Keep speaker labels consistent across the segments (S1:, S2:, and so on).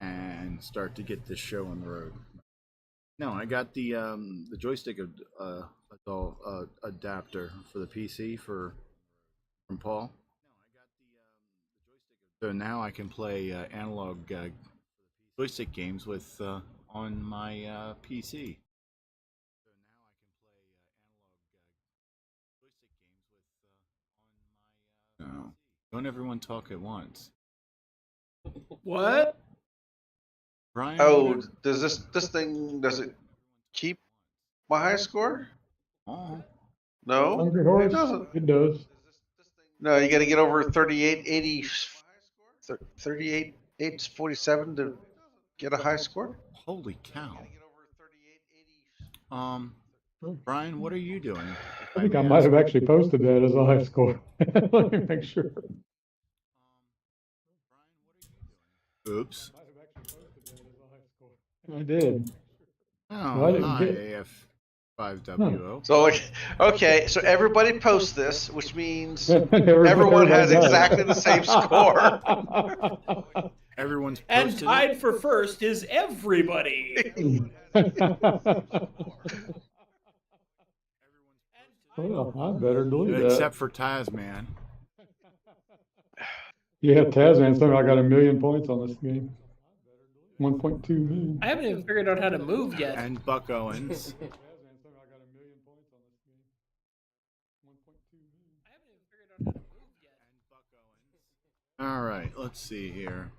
S1: and start to get this show on the road. No, I got the joystick adapter for the PC from Paul. So now I can play analog joystick games with on my PC. No, don't everyone talk at once.
S2: What?
S1: Brian?
S3: Oh, does this thing, does it keep my high score?
S1: Oh,
S3: No,
S4: Hungry Horace?
S3: it doesn't.
S4: It does.
S3: No, you got to get over 3880, 38,847 to get a high score.
S1: holy cow! Brian, what are you doing?
S4: I think I might have actually posted that as a high score. Let me make sure.
S1: Oops.
S4: I did.
S1: Oh,
S4: Well, I didn't
S1: hi,
S4: get-
S1: AF5WO.
S3: So, okay, so everybody posts this, which means
S4: Everybody
S3: everyone has
S4: does.
S3: exactly the same score.
S1: Everyone's
S2: And
S1: posted
S2: tied
S1: it?
S2: for first is everybody.
S4: Well, I better delete that.
S1: Except for Tasman.
S4: Yeah, Tasman, somehow I got 1 million points on this game. 1.2 million.
S2: I haven't even figured out how to move yet.
S1: And Buck Owens. All right, let's see here.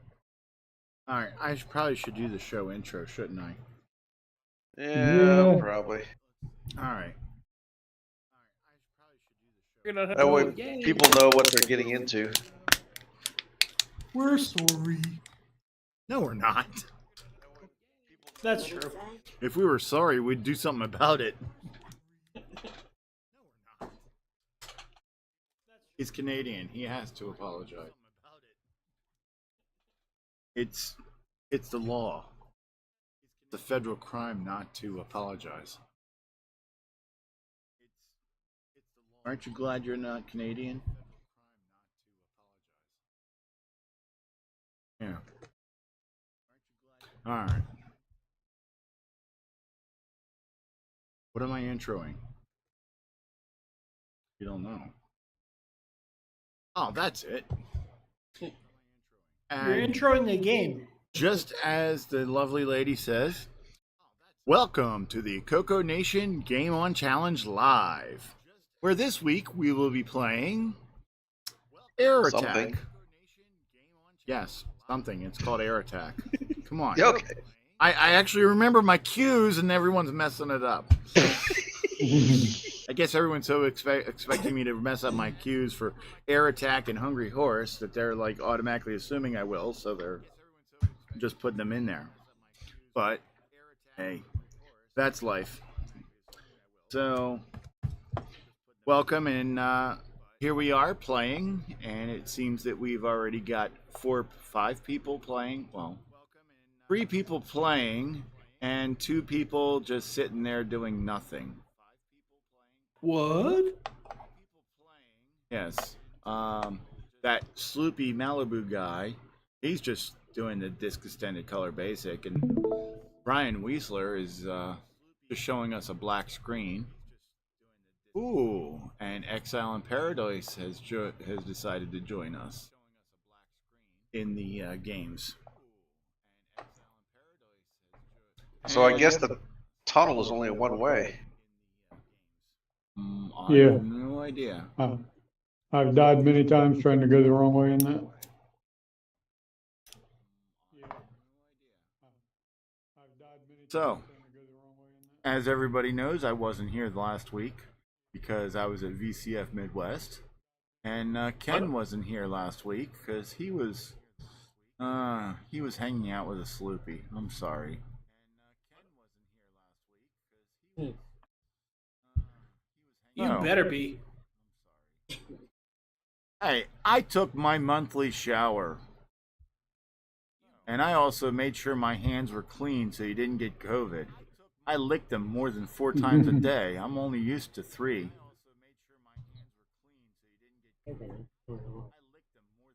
S1: All right, I probably should do the show intro, shouldn't I?
S3: Yeah,
S4: Yeah.
S3: probably.
S1: All right.
S2: Figured out how
S3: That
S2: to
S3: way
S2: move. Yay.
S3: people know what they're getting into.
S2: We're sorry.
S1: No, we're not.
S2: That's true.
S1: If we were sorry, we'd do something about it. He's Canadian. He has to apologize. It's the law. It's a federal crime not to apologize. Aren't you glad you're not Canadian? Yeah. All right. What am I introing? You don't know. Oh, that's it.
S2: You're
S1: And
S2: introing the game.
S1: just as the lovely lady says, welcome to the CoCo Nation Game On Challenge Live, where this week we will be playing Air Attack.
S3: Something.
S1: Yes, something. It's called Air Attack. Come on.
S3: Yeah, okay.
S1: I actually remember my cues and everyone's messing it up. I guess everyone's so expecting me to mess up my cues for Air Attack and Hungry Horace that they're like automatically assuming I will, so they're just putting them in there. But hey, that's life. So welcome, and here we are playing, and it seems that we've already got 5 people playing. Well, 3 people playing and 2 people just sitting there doing nothing.
S2: What?
S1: Yes. That Sloopy Malibu guy, he's just doing the disc extended color basic, and Brian Weisler is just showing us a black screen. Ooh, and Exile in Paradise has decided to join us in the games.
S3: So I guess the tunnel is only one way.
S1: I
S4: Yeah.
S1: have no idea.
S4: I've died many times trying to go the wrong way in that.
S1: So, as everybody knows, I wasn't here last week because I was at VCF Midwest, and Ken wasn't here last week because he was hanging out with a Sloopy. I'm sorry.
S2: You
S1: Oh.
S2: better be.
S1: Hey, I took my monthly shower. And I also made sure my hands were clean so you didn't get COVID. I licked them more than 4 times a day. I'm only used to 3.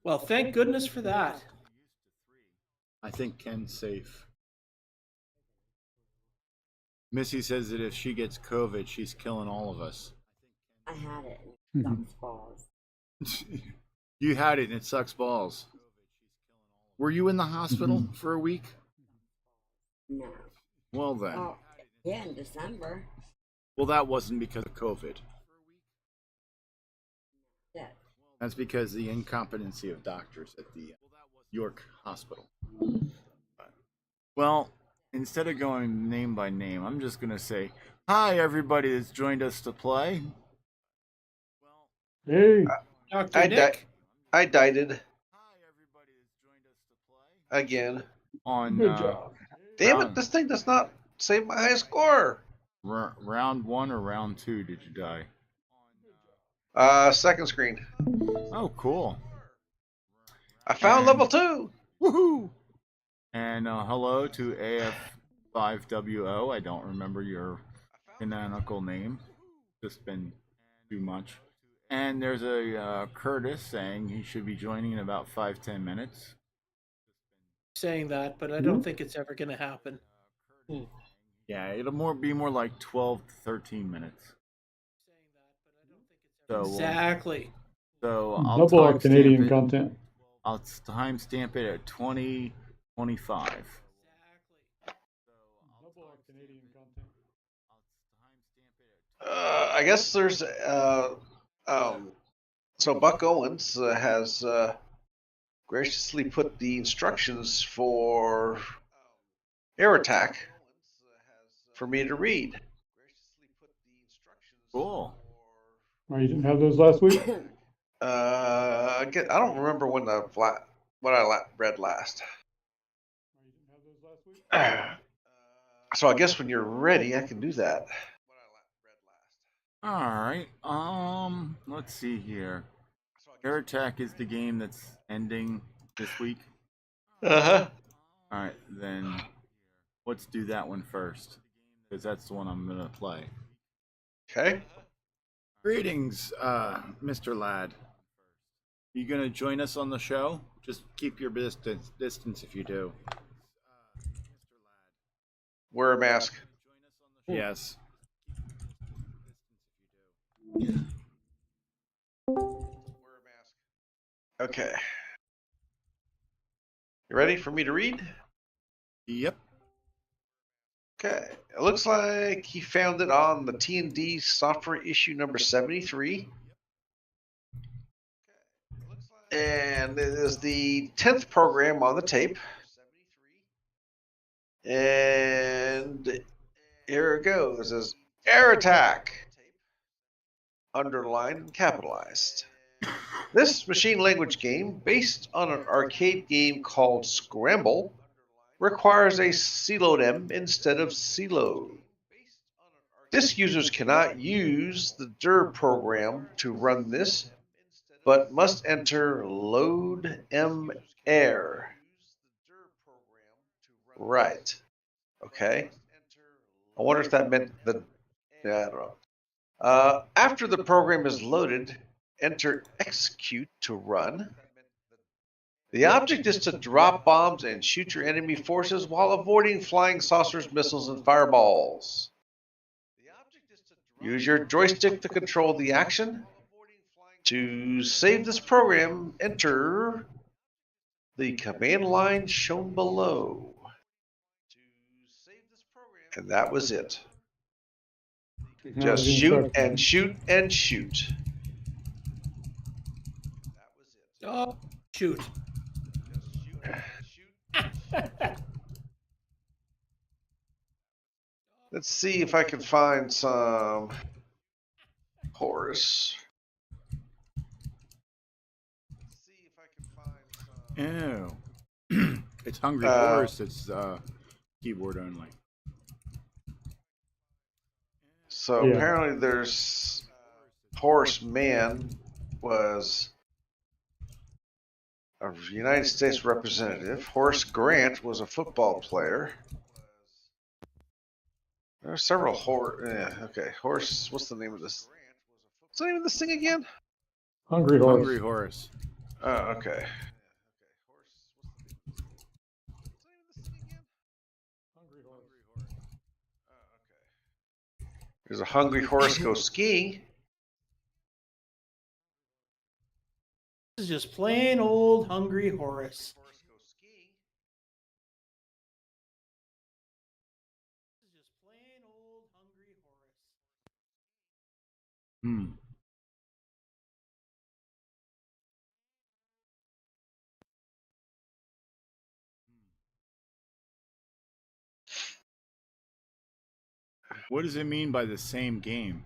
S2: Well, thank goodness for that.
S1: I think Ken's safe. Missy says that if she gets COVID, she's killing all of us.
S5: I had it. And it sucks balls.
S1: You had it and it sucks balls. Were you in the hospital for a week?
S5: No.
S1: Well then.
S5: Oh, yeah, in December.
S1: Well, that wasn't because of COVID.
S5: Yeah.
S1: That's because of the incompetency of doctors at the York Hospital. Well, instead of going name by name, I'm just going to say, hi, everybody that's joined us to play.
S4: Hey,
S2: Dr. Nick.
S3: I dieted again.
S1: On
S4: good job.
S3: Damn it! This thing does not save my high score.
S1: round 1 or round 2 did you die?
S3: Second screen.
S1: Oh, cool.
S3: I found level 2.
S1: Woohoo! And hello to AF5WO. I don't remember your canonical name. Just been too much. And there's a Curtis saying he should be joining in about 5-10 minutes.
S2: Saying that, but I don't think it's ever going to happen.
S1: Yeah, it'll be more like 12 to 13 minutes. So
S2: Exactly.
S1: So I'll
S4: Double our
S1: timestamp
S4: Canadian
S1: it.
S4: content.
S1: I'll timestamp it at 2025.
S4: Double our Canadian content.
S3: I guess there's so Buck Owens has graciously put the instructions for air attack for me to read.
S1: Cool.
S4: Oh, you didn't have those last week?
S3: I don't remember when what I read last.
S4: Oh, you didn't have those last week?
S3: So I guess when you're ready, I can do that.
S1: All right. Let's see here. Air Attack is the game that's ending this week.
S3: Uh-huh.
S1: All right, then let's do that one first, because that's the one I'm gonna play.
S3: Okay.
S1: Greetings, Mr. Ladd. You gonna join us on the show? Just keep your distance if you do.
S3: Wear a mask.
S1: Yes.
S3: Okay. You ready for me to read?
S1: Yep.
S3: Okay. It looks like he found it on the T&D software issue number 73. And it is the 10th program on the tape. And here it goes. It says Air Attack. Underlined and capitalized. This machine language game, based on an arcade game called Scramble, requires a C-load M instead of C-load. Disk users cannot use the dir program to run this, but must enter load M air. Right. Okay. I wonder if that meant the. Yeah, I don't know. After the program is loaded, enter execute to run. The object is to drop bombs and shoot your enemy forces while avoiding flying saucers, missiles, and fireballs. Use your joystick to control the action. To save this program, enter the command line shown below. And that was it. Just shoot and shoot and shoot.
S2: Oh, shoot.
S3: Let's see if I can find some Horace.
S1: Ew. It's Hungry Horace. It's keyboard only.
S3: So
S4: Yeah.
S3: apparently there's Horace Mann was a United States representative. Horace Grant was a football player. There are several okay, Horace. What's the name of this? What's the name of this thing again?
S4: Hungry Horse.
S1: Hungry Horace.
S3: Oh, okay. There's a Hungry Horse Go Skiing.
S2: This is just plain old Hungry Horace.
S1: Hmm. What does it mean by the same game?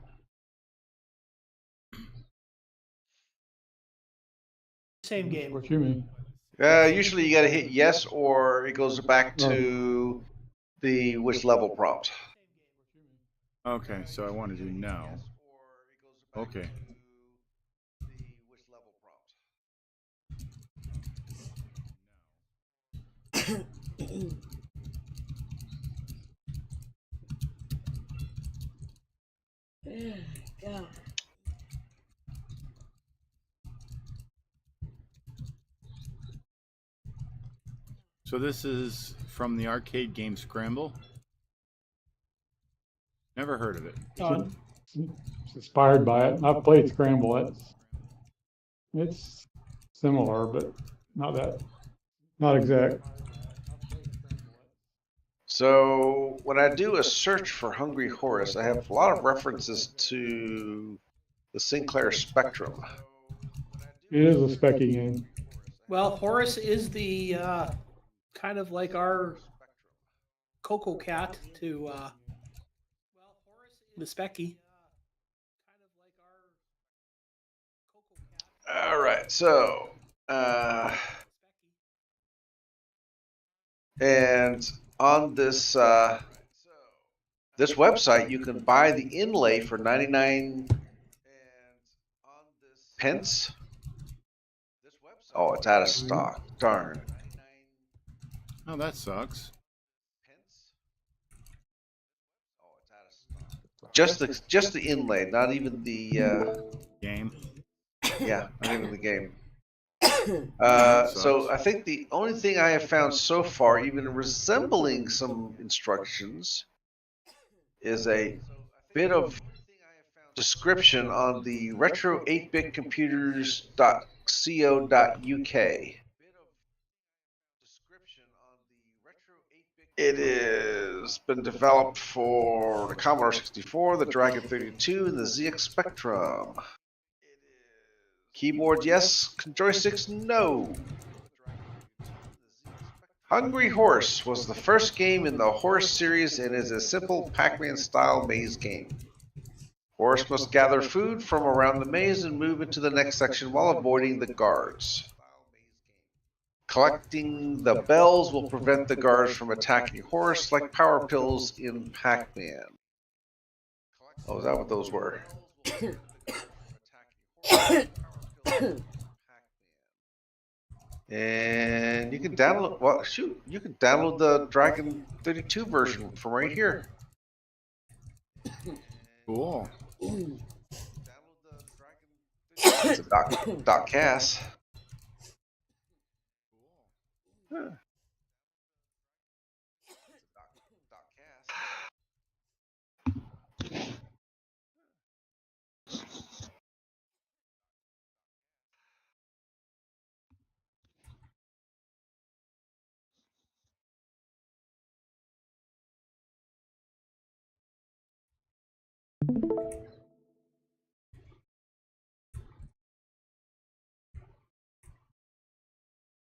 S2: Same game.
S4: What you mean?
S3: Usually you got to hit yes, or it goes back to the which level prompt.
S1: Okay, so I want to do no. Okay.
S5: God.
S1: So this is from the arcade game Scramble. Never heard of it.
S2: Done.
S4: It's inspired by it. I've played Scramble. It's similar, but not exact.
S3: So when I do a search for Hungry Horace, I have a lot of references to the Sinclair Spectrum.
S4: It is a specky game.
S2: Well, Horace is the kind of like our CoCo cat to the Specky.
S3: All right, so and on this this website, you can buy the inlay for 99 pence. Oh, it's out of stock. Darn.
S1: Oh, that sucks.
S3: Just the inlay, not even the
S1: Game.
S3: yeah, not even the game.
S1: That
S3: So
S1: sucks.
S3: I think the only thing I have found so far, even resembling some instructions, is a bit of description on the retro8bitcomputers.co.uk. It has been developed for the Commodore 64, the Dragon 32, and the ZX Spectrum. Keyboard, yes. Joysticks, no. Hungry Horse was the first game in the Horse series and is a simple Pac-Man style maze game. Horse must gather food from around the maze and move into the next section while avoiding the guards. Collecting the bells will prevent the guards from attacking Horse like power pills in Pac-Man. Oh, is that what those were? And you can download, well, shoot, you can download the Dragon 32 version from right here.
S1: Cool.
S3: It's a dot cas. Huh.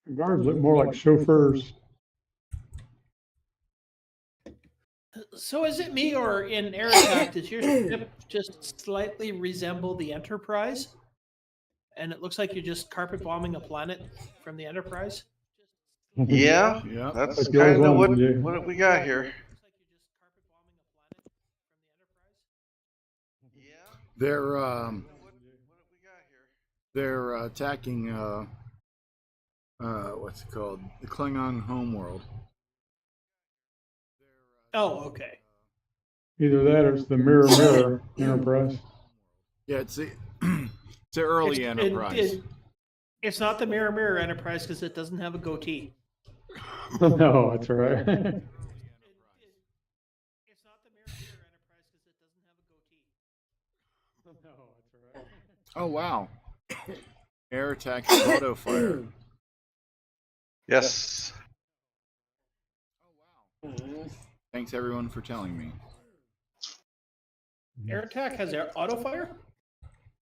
S4: The guards look more like chauffeurs.
S2: So is it me, or in Air Attack, does your ship just slightly resemble the Enterprise? And it looks like you're just carpet bombing a planet from the Enterprise?
S3: Yeah,
S1: Yeah.
S3: that's
S4: That's the old
S3: kind of
S4: one, yeah.
S3: what we got here.
S1: They're attacking what's it called? The Klingon homeworld.
S2: Oh, okay.
S4: Either that or it's the Mirror Enterprise.
S1: Yeah, it's the it's the early Enterprise.
S2: It's not the Mirror Enterprise because it doesn't have a goatee.
S4: No, that's right.
S2: It's not the Mirror Enterprise because it doesn't have a goatee.
S1: Oh wow. Air attack auto fire.
S3: Yes.
S1: Thanks everyone for telling me.
S2: Air attack has auto fire?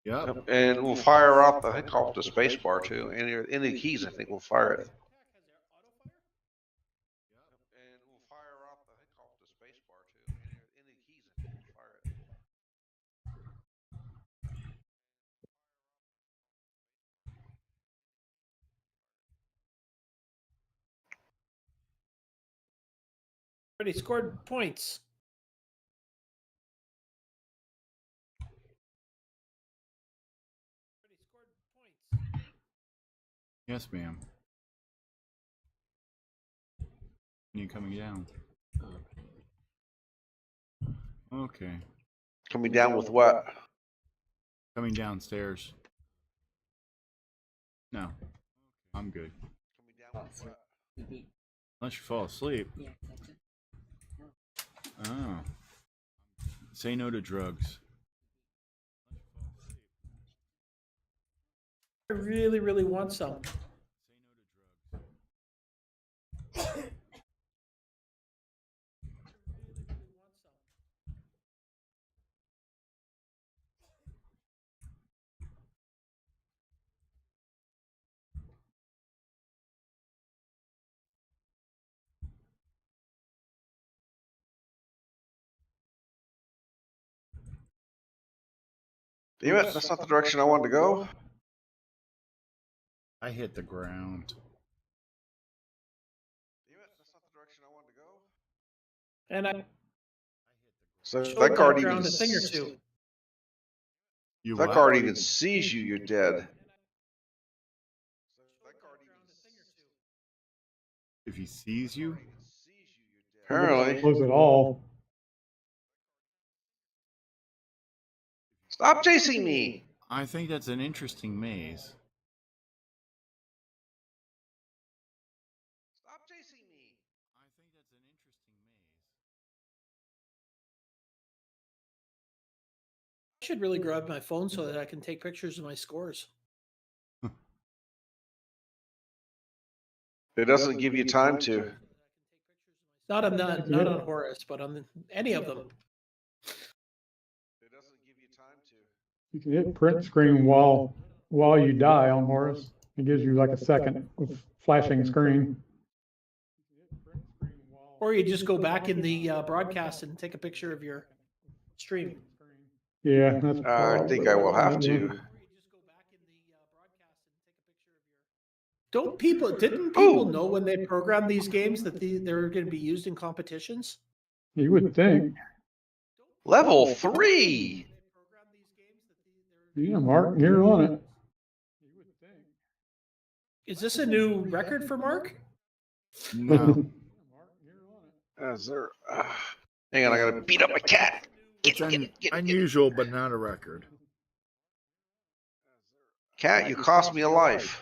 S1: Yep.
S3: And we'll fire off, I think, off the space bar too. Any keys, I think, will fire it. And we'll fire off, I think, off the space bar too. Any keys, I think, will fire it.
S2: Already scored points.
S1: Yes, ma'am. You coming down? Okay.
S3: Coming down with what?
S1: Coming downstairs. No. I'm good.
S3: Coming down with what?
S1: Unless you fall asleep. Oh. Say no to drugs.
S2: I really, really want some.
S3: Damn it, that's not the direction I wanted to go.
S1: I hit the ground.
S3: Damn it, that's not the direction I wanted to go.
S2: And I
S3: So
S2: showed
S3: that card
S2: that
S3: even
S2: ground a thing or two.
S1: You
S3: that
S1: what?
S3: card even sees you, you're dead.
S1: If he sees you?
S3: Apparently.
S4: Was it all?
S3: Stop chasing me.
S1: I think that's an interesting maze.
S3: Stop chasing me.
S1: I think that's an interesting maze.
S2: I should really grab my phone so that I can take pictures of my scores.
S3: It doesn't give you time to.
S2: Not on Horace, but on any of them.
S3: It doesn't give you time to.
S4: You can hit print screen while you die on Horace. It gives you like a second of flashing screen.
S2: Or you just go back in the broadcast and take a picture of your stream.
S4: Yeah, that's.
S3: I think I will have to.
S2: Didn't people know when they programmed these games that they're going to be used in competitions?
S4: You would think.
S3: Level 3.
S4: Yeah, Mark, you're on it.
S2: Is this a new record for Mark?
S1: No.
S3: Is there, hang on, I gotta beat up my cat.
S1: It's unusual, but not a record.
S3: Cat, you cost me a life.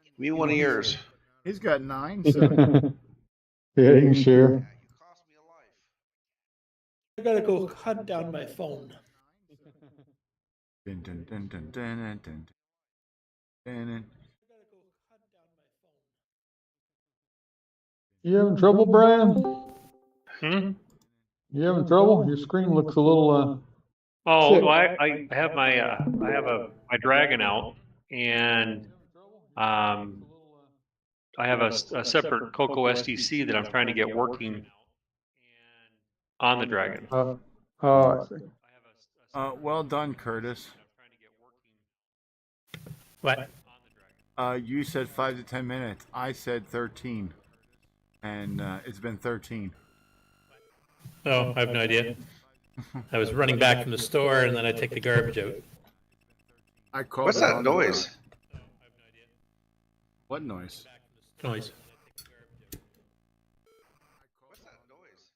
S3: Give me one of yours.
S1: He's got 9, so
S4: Yeah, you can share.
S2: I gotta go hunt down my phone.
S1: Dun, dun, dun, dun, dun, dun, dun, dun, dun.
S4: You having trouble, Brian? You having trouble? Your screen looks a little.
S6: Oh,
S4: sick.
S6: well, I have my my dragon out, and I have a separate CoCo SDC that I'm trying to get working on the dragon.
S4: Oh, I see.
S1: Well done, Curtis.
S6: What?
S1: You said 5 to 10 minutes. I said 13. And it's been 13.
S7: Oh, I have no idea. I was running back from the store and then I take the garbage out.
S1: I called
S3: What's
S1: it
S3: that
S1: on the
S3: noise?
S1: dot. What noise?
S7: Noise.
S3: What's that noise?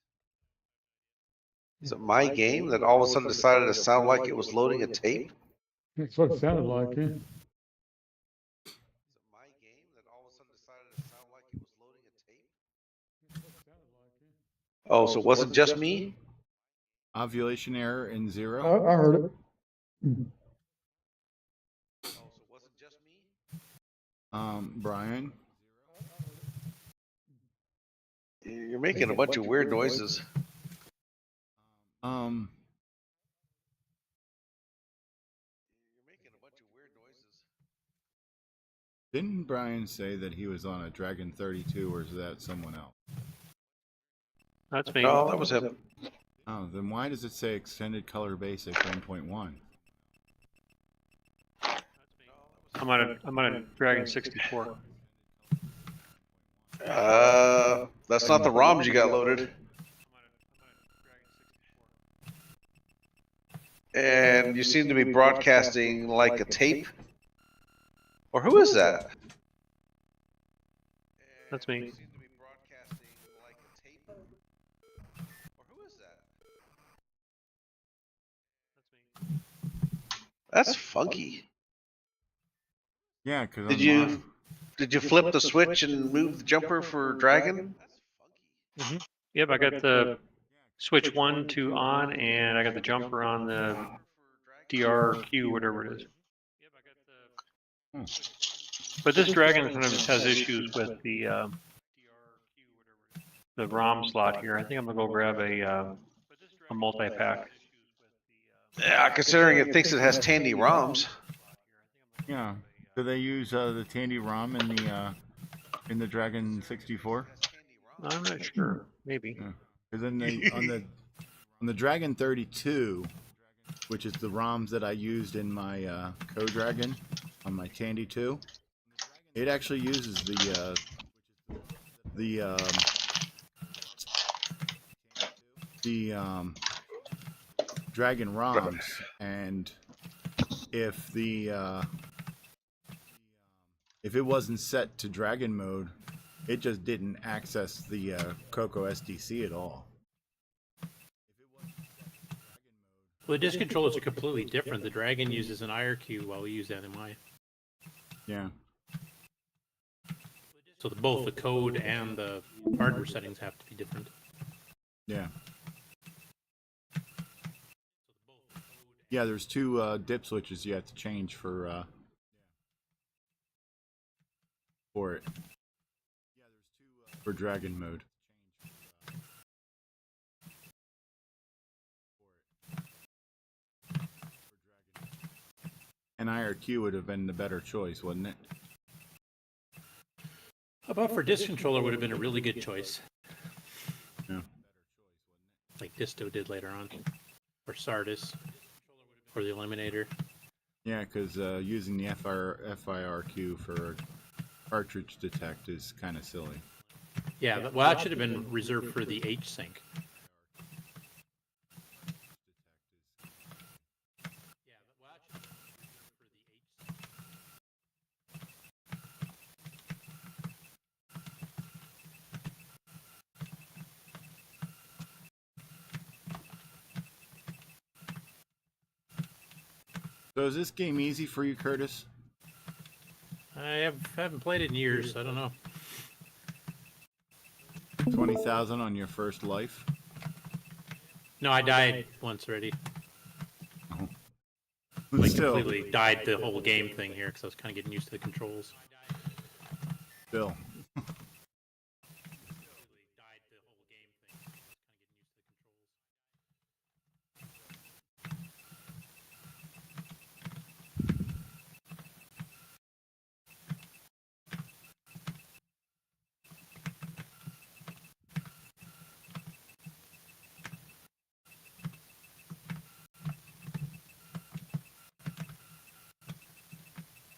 S3: Is it my game that all of a sudden decided to sound like it was loading a tape?
S4: That's what it sounded like, yeah.
S3: Is it my game that all of a sudden decided to sound like it was loading a tape? Oh, so it wasn't just me?
S1: Ovulation error in 0.
S4: I heard it.
S1: Brian.
S3: You're making a bunch of weird noises.
S1: Um, didn't Brian say that he was on a Dragon 32, or is that someone else?
S6: That's me.
S3: No, that was him.
S1: Oh, then why does it say Extended Color Basic 1.1?
S6: I'm on a Dragon 64.
S3: That's not the ROMs you got loaded. And you seem to be broadcasting like a tape. Or who is that?
S6: That's me.
S3: That's funky.
S1: Yeah, because
S3: Did you flip the switch and move the jumper for Dragon?
S6: Yep, I got the switch 1 to on, and I got the jumper on the DRQ, whatever it is. But this Dragon sometimes has issues with the ROM slot here. I think I'm gonna go grab a multi-pack.
S3: Yeah, considering it thinks it has Tandy ROMs.
S1: yeah, do they use the Tandy ROM in the Dragon 64?
S6: I'm not sure. Maybe.
S1: Because on the Dragon 32, which is the ROMs that I used in my Co-Dragon on my Tandy 2, it actually uses the Dragon ROMs, and if it wasn't set to Dragon mode, it just didn't access the CoCo SDC at all.
S7: Well, the disk controllers are completely different. The Dragon uses an IRQ while we use NMI.
S1: Yeah.
S7: So both the code and the hardware settings have to be different.
S1: Yeah. Yeah, there's two dip switches you have to change for it. For Dragon mode. And IRQ would have been the better choice, wouldn't it?
S7: But for disk controller would have been a really good choice.
S1: Yeah.
S7: Like Disto did later on. Or Sardis. Or the Eliminator.
S1: Yeah, because using the FIRQ for cartridge detect is kind of silly.
S7: Yeah, well, that should have been reserved for the H-Sync.
S1: So is this game easy for you, Curtis?
S7: I haven't played it in years, so I don't know.
S1: 20,000 on your first life?
S7: No, I died once already.
S1: Oh.
S7: Like
S1: Still.
S7: completely died the whole game thing here because I was kind of getting used to the controls.
S1: Still.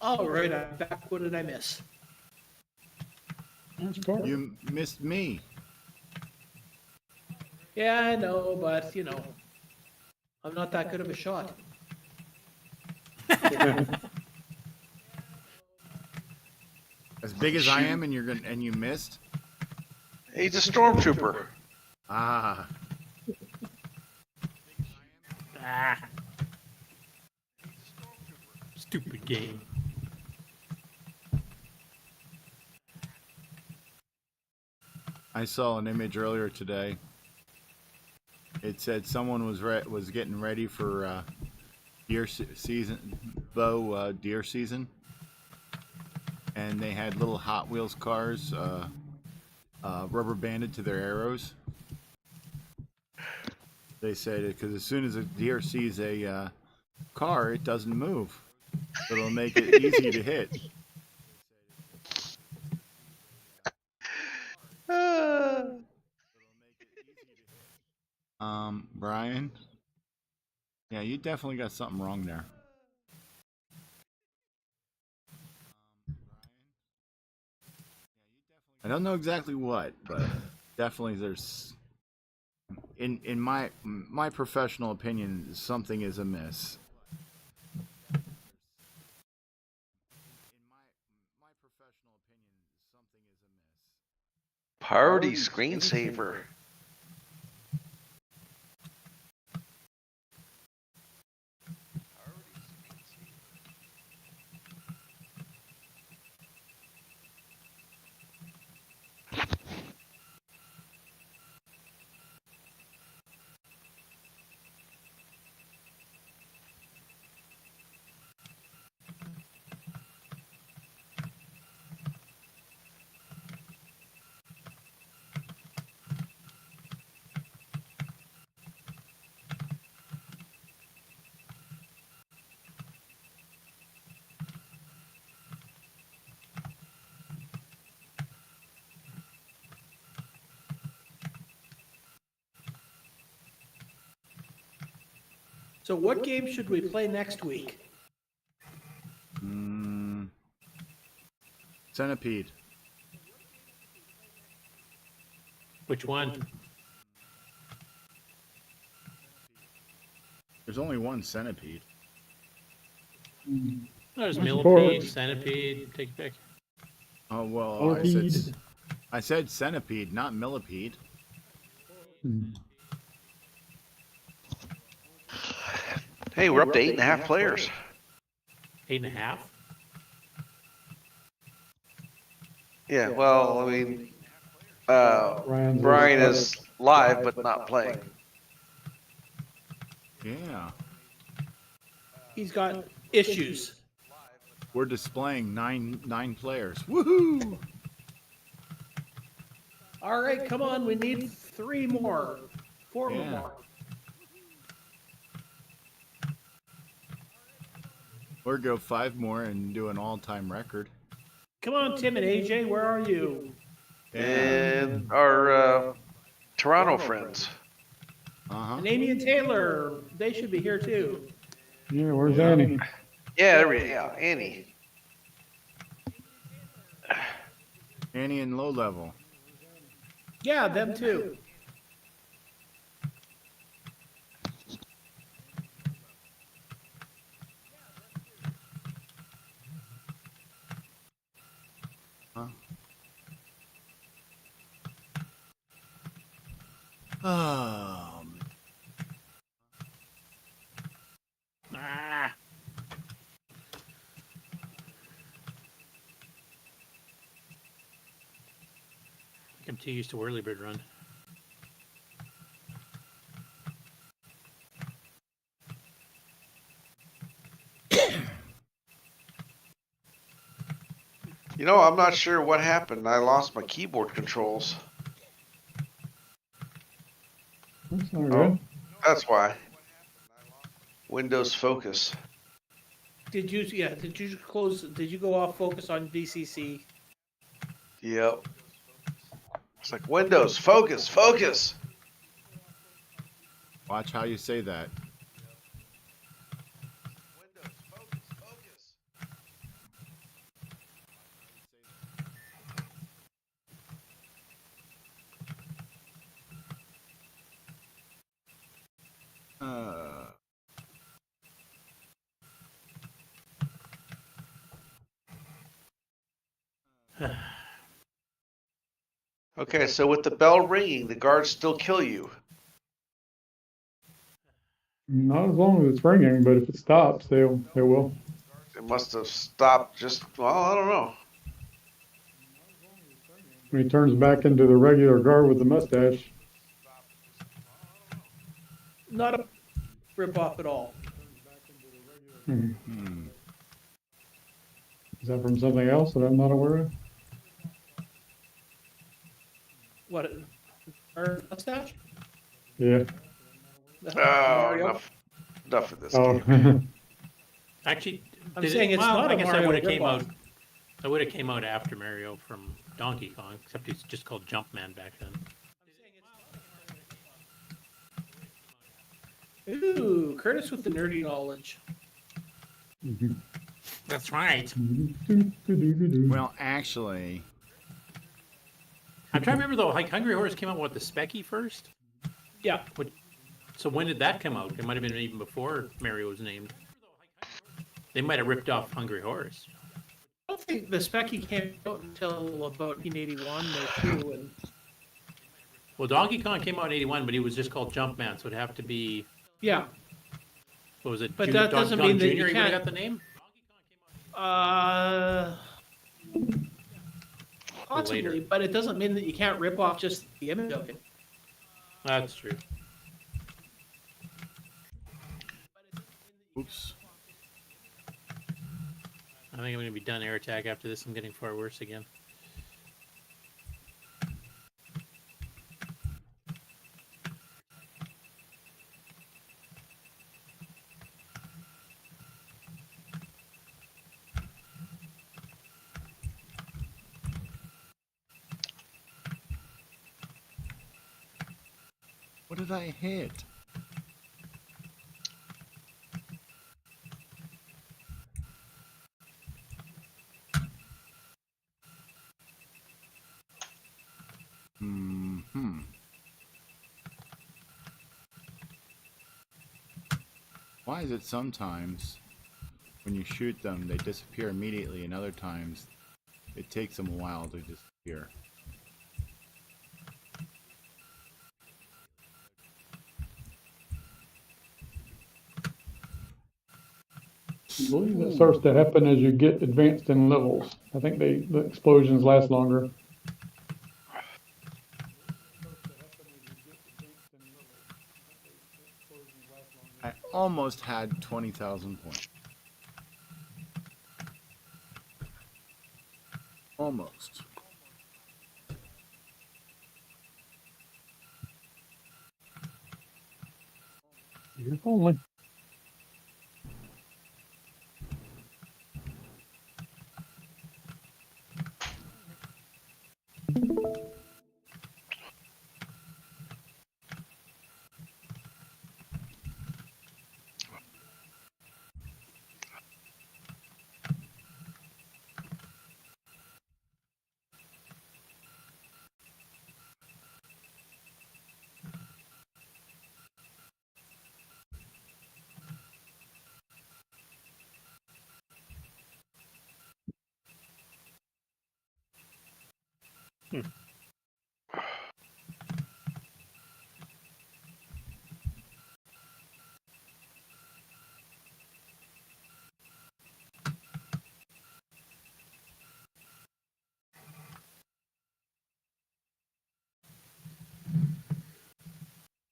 S2: All right, I'm back. What did I miss?
S4: That's cool.
S1: You missed me.
S2: Yeah, I know, but you know, I'm not that good of a shot.
S1: As big as I am, and you missed?
S3: He's a stormtrooper.
S1: Ah.
S7: Stupid game.
S1: I saw an image earlier today. It said someone was getting ready for deer season, bow deer season, and they had little Hot Wheels cars rubber banded to their arrows. They said because as soon as a deer sees a car, it doesn't move. It'll make it easy to hit. Brian? Yeah, you definitely got something wrong there. I don't know exactly what, but definitely there's in my professional opinion, something is amiss.
S3: Party screensaver.
S2: So what game should we play next week?
S1: Centipede.
S7: Which one?
S1: There's only one centipede.
S7: There's
S4: Of
S7: millipede,
S4: course.
S7: centipede, take your pick.
S1: Oh well,
S4: Millipede.
S1: I said centipede, not millipede.
S3: Hey, we're up to 8.5 players.
S7: 8.5?
S3: Yeah, well, I mean,
S4: Brian's
S3: Brian
S4: is-
S3: is live but not playing.
S1: Yeah,
S2: He's got issues.
S1: we're displaying nine players. Woohoo!
S2: All right, come on. We need 3 more. 4
S1: Yeah.
S2: more.
S1: Or go 5 more and do an all-time record.
S2: Come on, Tim and AJ, where are you?
S3: And our Toronto friends.
S2: And Amy and Taylor, they should be here too.
S4: Yeah, where's Annie?
S3: Yeah, Annie.
S1: Annie and low level.
S2: Yeah, them too.
S7: Ah. I'm too used to Whirly Bird Run.
S3: You know, I'm not sure what happened. I lost my keyboard controls.
S4: That's not
S3: Oh,
S4: good.
S3: that's why. Windows Focus.
S2: Did you go off focus on VCC?
S3: Yep. It's like Windows Focus, focus.
S1: Watch how you say that.
S3: Windows Focus, focus. Okay, so with the bell ringing, the guards still kill you.
S4: Not as long as it's ringing, but if it stops, they will.
S3: It must have stopped just, well, I don't know.
S4: When he turns back into the regular guard with the mustache.
S2: Not a rip off at all.
S4: Hmm. Is that from something else that I'm not aware of?
S2: What? Our mustache?
S4: Yeah.
S3: Oh, enough of this
S4: Oh,
S3: game.
S7: Actually,
S2: I'm
S7: did
S2: saying it's
S7: well,
S2: not
S7: I
S2: a
S7: guess
S2: Mario
S7: I would have came
S2: ripoff.
S7: out. I would have came out after Mario from Donkey Kong, except he's just called Jumpman back then.
S2: Ooh, Curtis with the nerdy knowledge.
S7: That's right.
S1: Well, actually,
S7: I'm trying to remember though. Like Hungry Horse came out with the Specky first.
S2: Yeah.
S7: So when did that come out? It might have been even before Mario was named. They might have ripped off Hungry Horse.
S2: I don't think the Specky came out until about 1981 or 2. And
S7: Well, Donkey Kong came out in '81, but he was just called Jumpman, so it'd have to be.
S2: yeah,
S7: What was it?
S2: But that doesn't
S7: Donkey Kong
S2: mean that you
S7: Jr. He would have
S2: can't-
S7: got the name.
S2: possibly,
S7: later.
S2: but it doesn't mean that you can't rip off just the image of it.
S7: That's true.
S1: oops.
S7: I think I'm going to be done air attack after this. I'm getting far worse again.
S1: What did I hit? Why is it sometimes when you shoot them they disappear immediately, and other times it takes them a while to disappear?
S4: I believe that starts to happen as you get advanced in levels. I think the explosions last longer.
S1: I almost had 20,000 points. Almost.
S4: If only.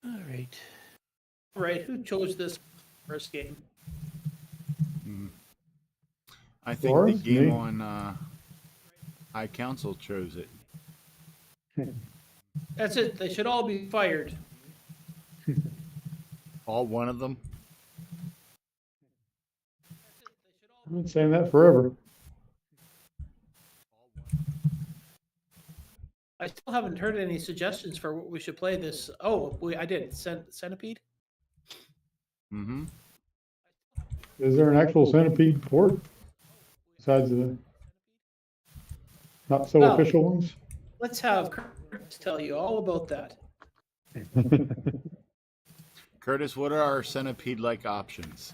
S7: All right.
S2: Right, who chose this first game?
S1: I think
S4: Horace,
S1: the game
S4: me.
S1: on High Council chose it.
S2: That's it. They should all be fired.
S1: All one of them.
S4: I've been saying that forever.
S2: I still haven't heard any suggestions for what we should play this. Oh, I did. Centipede?
S1: Mm-hmm.
S4: Is there an actual Centipede port besides the not so
S2: Well-
S4: official ones?
S2: Let's have Curtis tell you all about that.
S1: Curtis, what are our centipede-like options?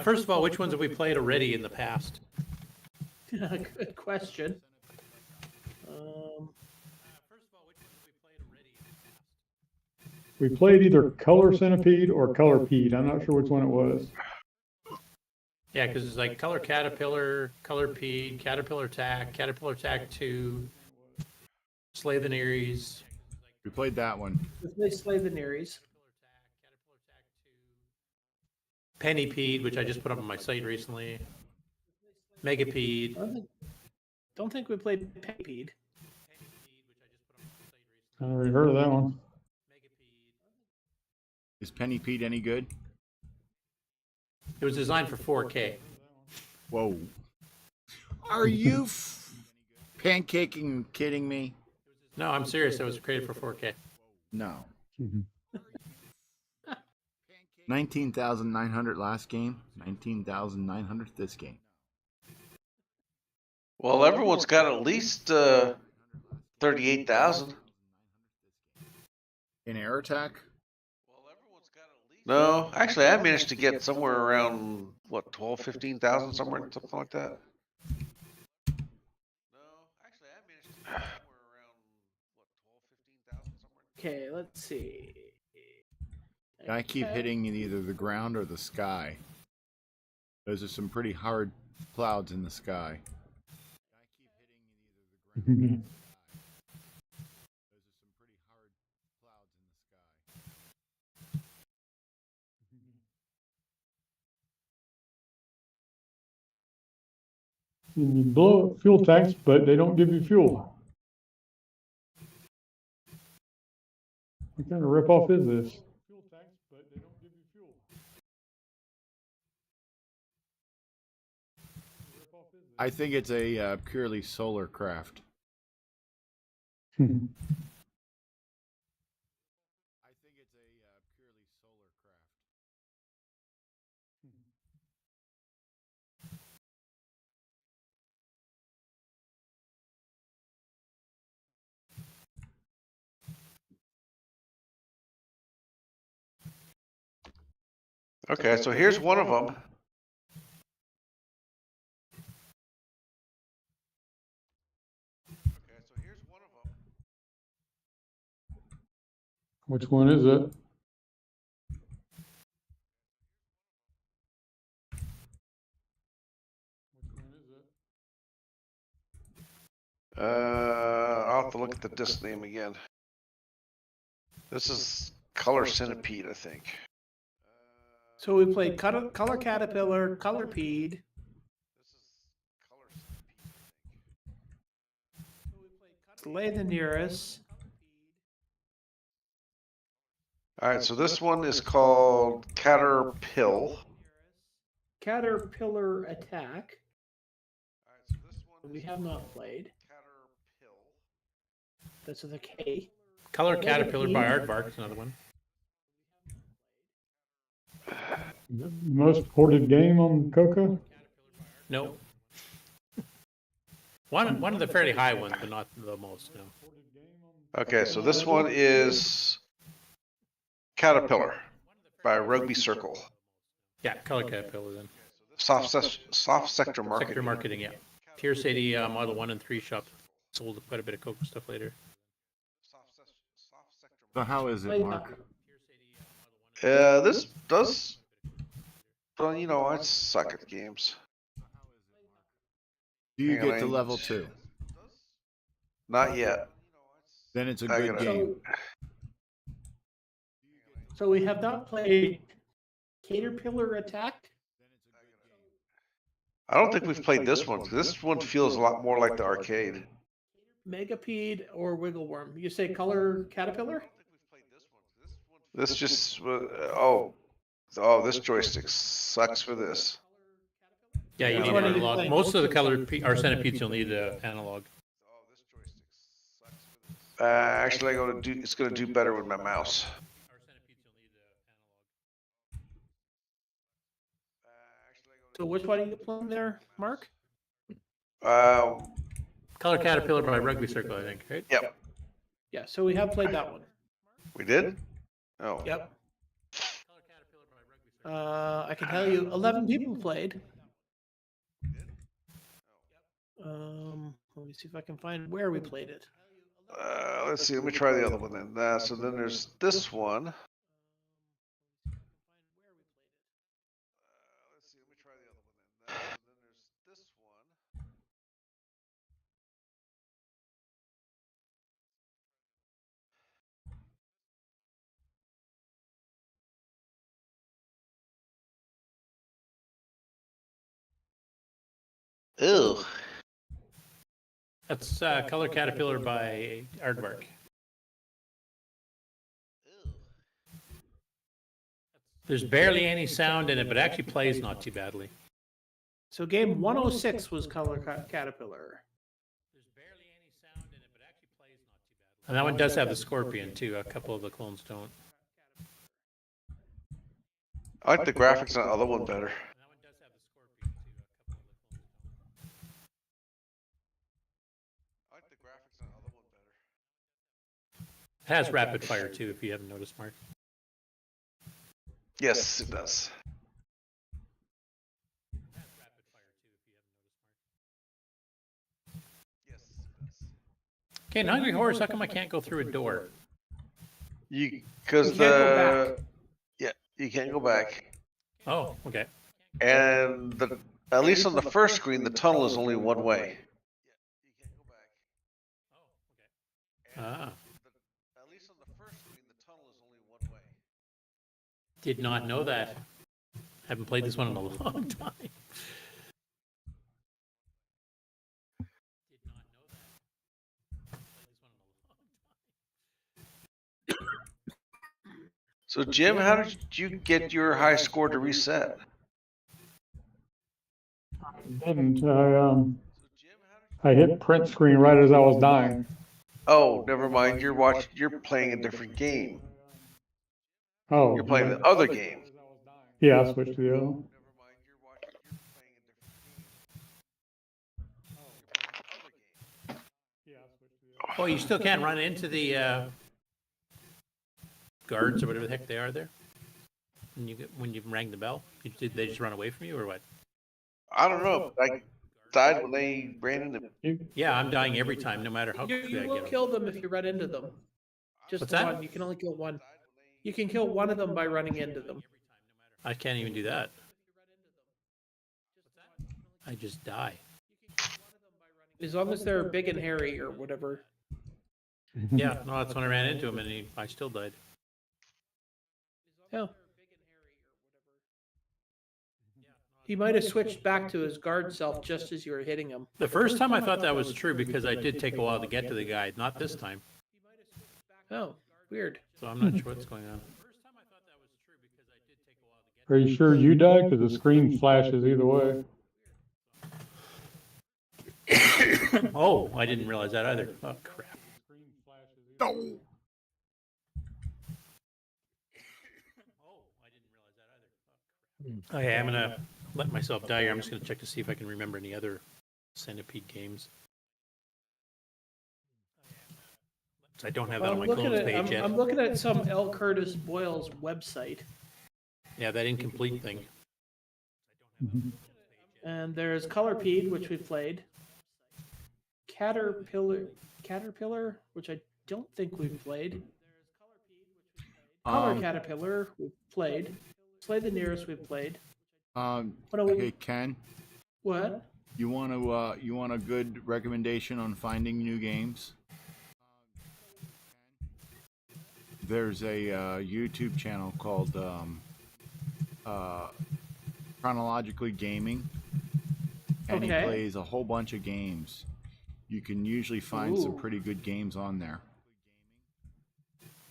S7: First of all, which ones have we played already in the past?
S2: Good question.
S4: We played either Color Centipede or Colorpede. I'm not sure which one it was.
S7: Yeah, because it's like Color Caterpillar, Color Pede, Caterpillar Attack 2, Slay the Neres.
S1: We played that one.
S2: They slay the Neres.
S7: Penny Pede, which I just put up on my site recently. Megapede.
S2: Don't think we played Pegapede.
S4: I already heard of that one.
S1: Is Penny Pete any good?
S7: It was designed for 4K.
S1: Whoa. Are you pancaking kidding me?
S7: No, I'm serious. It was created for 4K.
S1: No.
S4: Mhm.
S1: 19,900 last game, 19,900 this game.
S3: Well, everyone's got at least 38,000.
S1: In air attack?
S3: No, actually, I managed to get somewhere around, what, 12, 15,000, somewhere, something like that.
S2: Okay, let's see.
S1: I keep hitting either the ground or the sky. Those are some pretty hard clouds in the sky.
S4: And you blow up fuel tanks, but they don't give you fuel. What kind of ripoff is this?
S1: I think it's a purely solar craft.
S3: Okay, so here's one of them.
S4: Which one is it?
S3: I'll have to look at the disc name again. This is Color Centipede, I think.
S2: So we played Color Caterpillar, Color Pede. Slay the Nearest.
S3: All right, so this one is called Caterpill.
S2: Caterpillar Attack. We have not played. That's with a K.
S7: Color
S2: Megapede.
S7: Caterpillar by Aardvark is another one.
S4: The most ported game on CoCo?
S7: No. One of the fairly high ones, but not the most, no.
S3: Okay, so this one is Caterpillar by Rugby Circle.
S7: Yeah, Color Caterpillar then.
S3: Soft sector marketing.
S7: Sector marketing, yeah. Tier City Model 1 and 3 shop sold quite a bit of CoCo stuff later.
S1: So how is it,
S2: Played
S1: Mark?
S3: This does, well, you know, I suck at games.
S1: Do you
S3: Hang on,
S1: get to
S3: I-
S1: level 2?
S3: Not yet.
S1: Then it's a
S3: I
S1: good
S3: gotta-
S1: game.
S2: So we have not played Caterpillar Attack.
S3: I don't think we've played this one, because this one feels a lot more like the arcade.
S2: Megapede or Wiggleworm. You say Color Caterpillar?
S3: This just, this joystick sucks for this.
S7: Yeah, you
S3: Which
S7: need
S3: one
S2: are you
S7: analog.
S2: playing?
S7: Most of the our centipedes you'll need analog.
S3: Actually, it's gonna do better with my mouse.
S2: So which one are you playing there, Mark?
S7: Color Caterpillar by Rugby Circle, I think, right?
S3: Yep,
S2: Yeah, so we have played that one.
S3: we did? Oh.
S2: Yep. I can tell you 11 people played. Let me see if I can find where we played it.
S3: Let's see, let me try the other one then. So then there's this one. Ew.
S7: That's Color Caterpillar by Aardvark. There's barely any sound in it, but it actually plays not too badly.
S2: So game 106 was Color Caterpillar.
S7: And that one does have the scorpion too. A couple of the clones don't.
S3: I like the graphics on the other one better.
S7: It has rapid fire too, if you haven't noticed, Mark.
S3: Yes, it does.
S7: Okay, an Hungry Horse, how come I can't go through a door?
S3: Because
S2: You can't go back.
S3: Yeah, you can't go back.
S7: Oh, okay.
S3: And at least on the first screen, the tunnel is only one way.
S7: Ah. Did not know that. Haven't played this one in a long time.
S3: So, Jim, how did you get your high score to reset?
S4: Didn't, I hit print screen right as I was dying.
S3: Oh, never mind. You're playing a different game.
S4: Oh.
S3: You're playing the other game.
S4: Yeah, I switched to the other one.
S7: Oh, you still can't run into the guards or whatever the heck they are there? When you rang the bell? Did they just run away from you or what?
S3: I don't know. I died when they ran into me.
S7: Yeah, I'm dying every time, no matter how
S2: You
S7: quickly I
S2: will
S7: get them.
S2: kill them if you run into them. Just
S7: What's that?
S2: one. You can only kill one. You can kill one of them by running into them.
S7: I can't even do that. I just die.
S2: As long as they're big and hairy or whatever.
S7: Yeah, no, that's when I ran into him and I still died.
S2: Yeah. He might have switched back to his guard self just as you were hitting him.
S7: The first time I thought that was true because I did take a while to get to the guy. Not this time.
S2: Oh, weird.
S7: So I'm not sure what's going on.
S4: Are you sure you died? Because the screen flashes either way.
S7: Oh, I didn't realize that either. Oh, crap.
S1: No.
S7: Okay, I'm gonna let myself die here. I'm just gonna check to see if I can remember any other Centipede games. I don't have that on my clones page yet.
S2: I'm looking at some L. Curtis Boyle's website.
S7: Yeah, that incomplete thing.
S2: And there's Colorpede, which we played. Caterpillar, which I don't think we've played. Color Caterpillar, we've played. Slay the Nearest, we've played.
S1: Okay, Ken,
S2: What?
S1: you want a good recommendation on finding new games? There's a YouTube channel called Chronologically Gaming, and he
S2: Okay.
S1: plays a whole bunch of games. You can usually find some
S2: Ooh.
S1: pretty good games on there.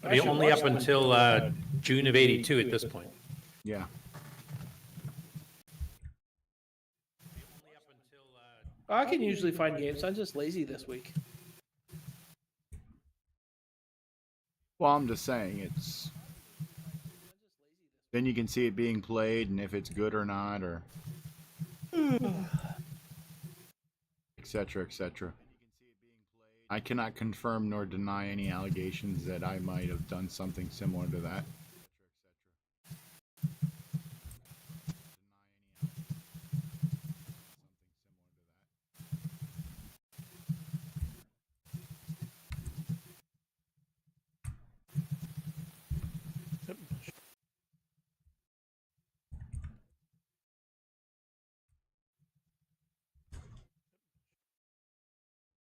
S7: I mean, only up until June of '82 at this point.
S1: Yeah.
S2: I can usually find games. I'm just lazy this week.
S1: Well, I'm just saying it's. Then you can see it being played and if it's good or not, or etc. etc. I cannot confirm nor deny any allegations that I might have done something similar to that.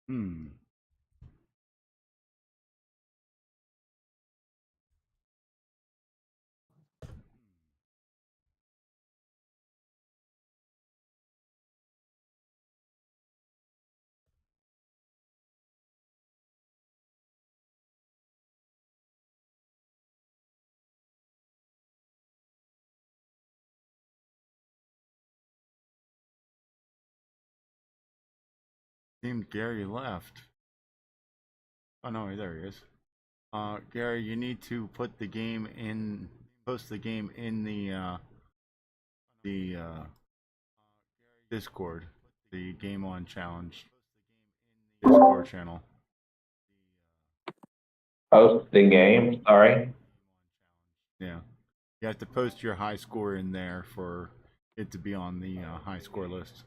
S1: Hmm. Seemed Gary left. Oh no, there he is. Gary, you need to put the game in, post the game in the Discord, the Game On Challenge Discord channel.
S8: Post the game. Sorry.
S1: Yeah, you have to post your high score in there for it to be on the high score list.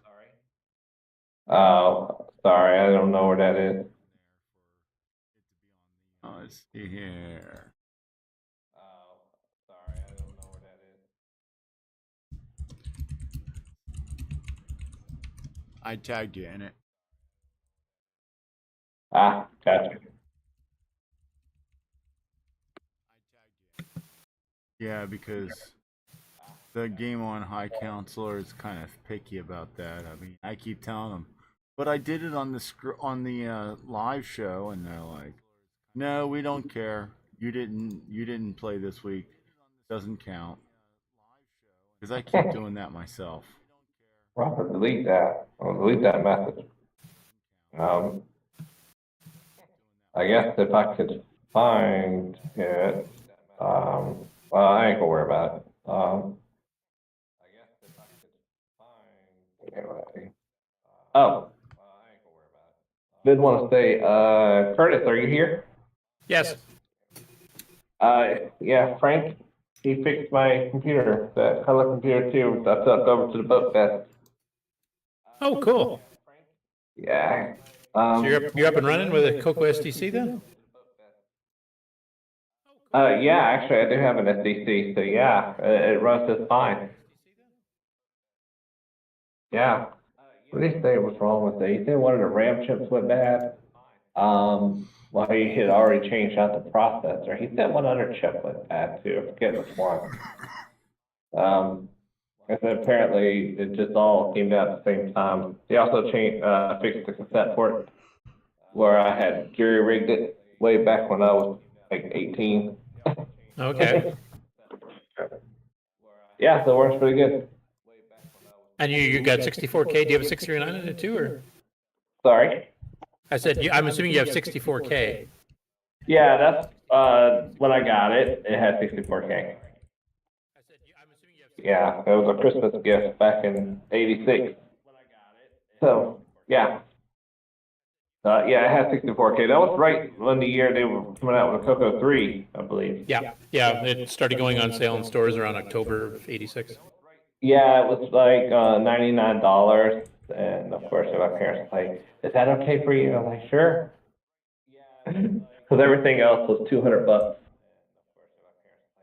S8: Oh, sorry. I don't know where that is.
S1: Let's see here.
S8: Oh, sorry. I don't know where that is.
S1: I tagged you in it.
S8: Ah, gotcha.
S1: Yeah, because the Game On High Counselor is kind of picky about that. I mean, I keep telling them, but I did it on the live show, and they're like, "No, we don't care. You didn't play this week. Doesn't count." Because I keep doing that myself.
S8: Robert, delete that. I'll delete that message. I guess if I could find it, well, I ain't gonna worry about it. I guess if I could find anyway. Oh, did want to say, Curtis, are you here?
S7: Yes.
S8: Yeah, Frank, he fixed my computer, that color computer too. I took over to the boat fest.
S7: Oh, cool.
S8: Yeah.
S7: So you're up and running with a CoCo SDC then?
S8: Yeah, actually, I do have an SDC, so yeah, it runs just fine. Yeah. What did he say was wrong with it? He said one of the RAM chips went bad. Well, he had already changed out the processor. He said one other chip went bad too. I forget which one. And then apparently it just all came down at the same time. He also changed, fixed the cassette port where I had Gary rigged it way back when I was like 18.
S7: Okay.
S8: Yeah, so it works pretty good.
S7: And you got 64K. Do you have a 639 in it too, or?
S8: Sorry?
S7: I said, I'm assuming you have 64K.
S8: Yeah, that's when I got it. It had 64K. Yeah, it was a Christmas gift back in '86. So yeah, yeah, it had 64K. That was right when the year they were coming out with CoCo 3, I believe.
S7: Yeah, yeah. It started going on sale in stores around October of '86.
S8: Yeah, it was like $99, and of course my parents were like, "Is that okay for you?" I'm like, "Sure," because everything else was $200.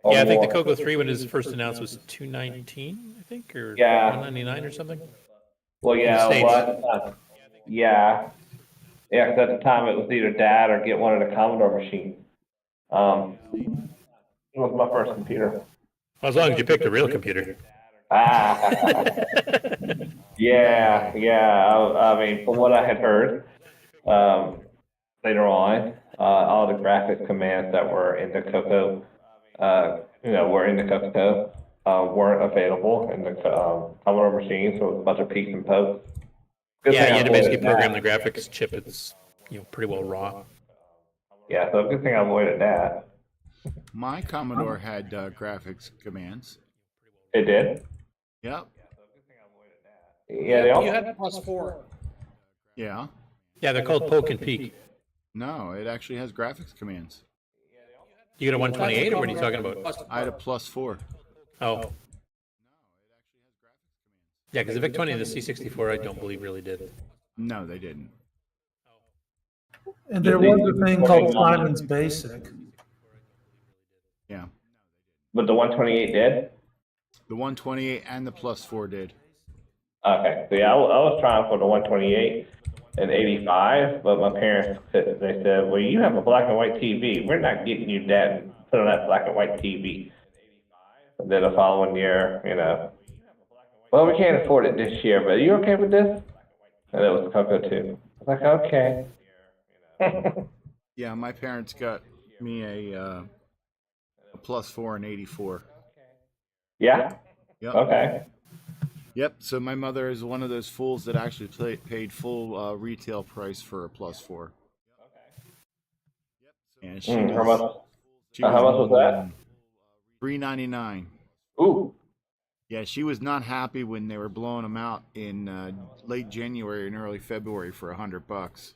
S7: Yeah, I think the
S8: Or more.
S7: CoCo 3 when it was first announced was $219, I think, or
S8: Yeah.
S7: $199 or something.
S8: Well, yeah,
S7: States.
S8: what? Yeah, yeah. 'Cause at the time it was either that or get one of the Commodore machines. It was my first computer.
S7: Well, as long as you picked a real computer.
S8: Ah, yeah. I mean, from what I had heard, later on, all the graphics commands that were in the CoCo, were in the CoCo, weren't available in the Commodore machine, so it was a bunch of peeks and pokes. Good
S7: Yeah,
S8: thing
S7: you
S8: I
S7: had to basically
S8: avoided
S7: program
S8: that.
S7: the graphics chip. It's pretty well raw.
S8: Yeah, so good thing I avoided that.
S1: My Commodore had graphics commands.
S8: It did.
S1: Yep.
S8: Yeah, they all.
S2: You had +4.
S1: Yeah.
S7: Yeah, they're called poke and peek.
S1: No, it actually has graphics commands.
S7: You got a 128, or what are you talking about?
S1: I had a +4.
S7: Oh. Yeah, because the VIC-20 and the C64, I don't believe really did.
S1: No, they didn't.
S9: And there was a thing called Simon's Basic.
S1: Yeah.
S8: But the 128 did?
S1: The 128 and the +4 did.
S8: Okay, so yeah, I was trying for the 128 and 85, but my parents, they said, well, you have a black and white TV. We're not getting you that and put on that black and white TV. And then the following year, well, we can't afford it this year, but are you okay with this? And it was CoCo 2. I was like, okay.
S1: Yeah, my parents got me a +4 and 84.
S8: Yeah?
S1: Yep.
S8: Okay.
S1: Yep. So my mother is one of those fools that actually paid full retail price for a plus 4. And she
S8: How
S1: was
S8: much?
S1: she
S8: How much was that?
S1: $3.99.
S8: Ooh.
S1: Yeah, she was not happy when they were blowing them out in late January and early February for $100.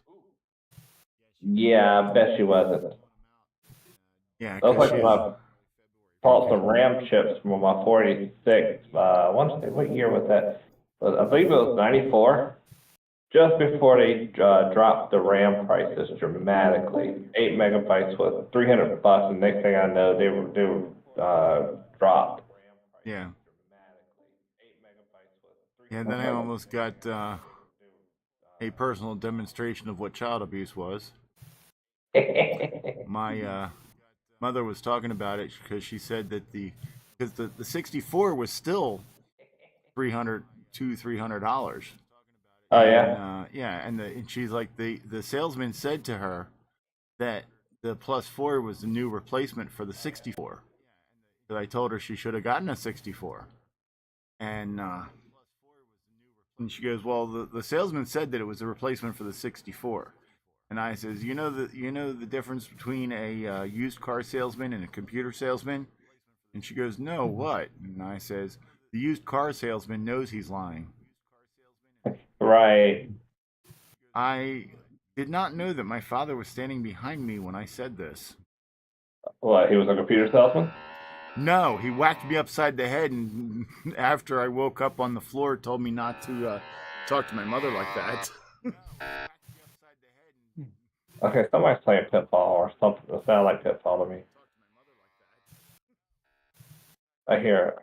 S8: Yeah, I bet she wasn't.
S1: Yeah,
S8: Looks
S1: because
S8: like I bought some RAM chips from my 46. I want to say, what year was that? I believe it was 94. Just before they dropped the RAM prices dramatically. 8 megabytes was $300, and next thing I know, they were dropped.
S1: yeah. Yeah, then I almost got a personal demonstration of what child abuse was. My mother was talking about it because she said that the 64 was still $300.
S8: Oh,
S1: And
S8: yeah?
S1: yeah, and she's like the salesman said to her that the plus 4 was the new replacement for the 64. So I told her she should have gotten a 64. And she goes, well, the salesman said that it was a replacement for the 64. And I says, you know the difference between a used car salesman and a computer salesman? And she goes, no, what? And I says, the used car salesman knows he's lying.
S8: Right.
S1: I did not know that my father was standing behind me when I said this.
S8: What, he was a computer salesman?
S1: No, he whacked me upside the head, and after I woke up on the floor, told me not to talk to my mother like that.
S8: Okay, somebody's playing Pitfall or something that sounds like Pitfall to me. I hear it.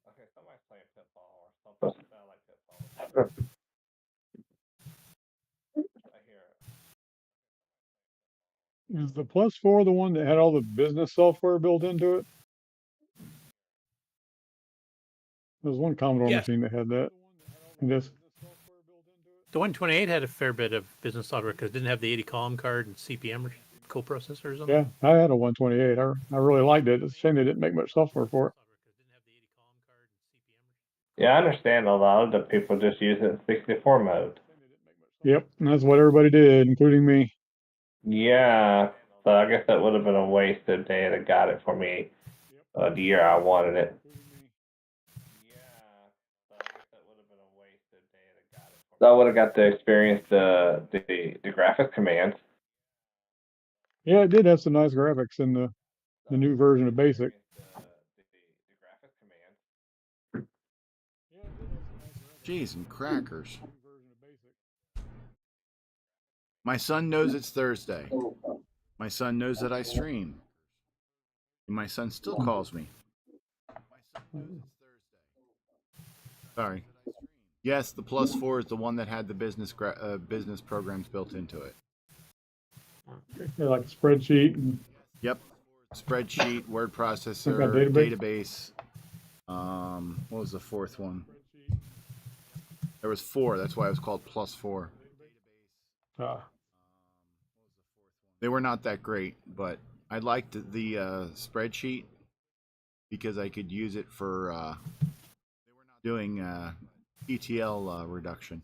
S8: Okay, somebody's playing Pitfall or something that sounds like Pitfall. I hear it.
S4: Is the plus 4 the one that had all the business software built into it? There was one Commodore
S2: Yes.
S4: machine that had that. And this,
S7: The 128 had a fair bit of business software because it didn't have the 80 column card and CPM coprocessors on it.
S4: yeah, I had a 128. I really liked it. It's a shame they didn't make much software for it.
S8: Yeah, I understand a lot of the people just use it in 64 mode.
S4: Yep, and that's what everybody did, including me.
S8: Yeah, so I guess that would have been a waste if they had got it for me the year I wanted it. So I would have got to experience the graphics commands.
S4: Yeah, it did have some nice graphics in the new version of Basic.
S1: Jeez and crackers. My son knows it's Thursday. My son knows that I stream. And my son still calls me. Sorry. Yes, the plus 4 is the one that had the business programs built into it.
S4: Yeah, like a spreadsheet. And
S1: Yep. Spreadsheet, word processor,
S4: database.
S1: What was the fourth one? There was 4. That's why it was called plus 4. They were not that great, but I liked the spreadsheet because I could use it for doing ETL reduction.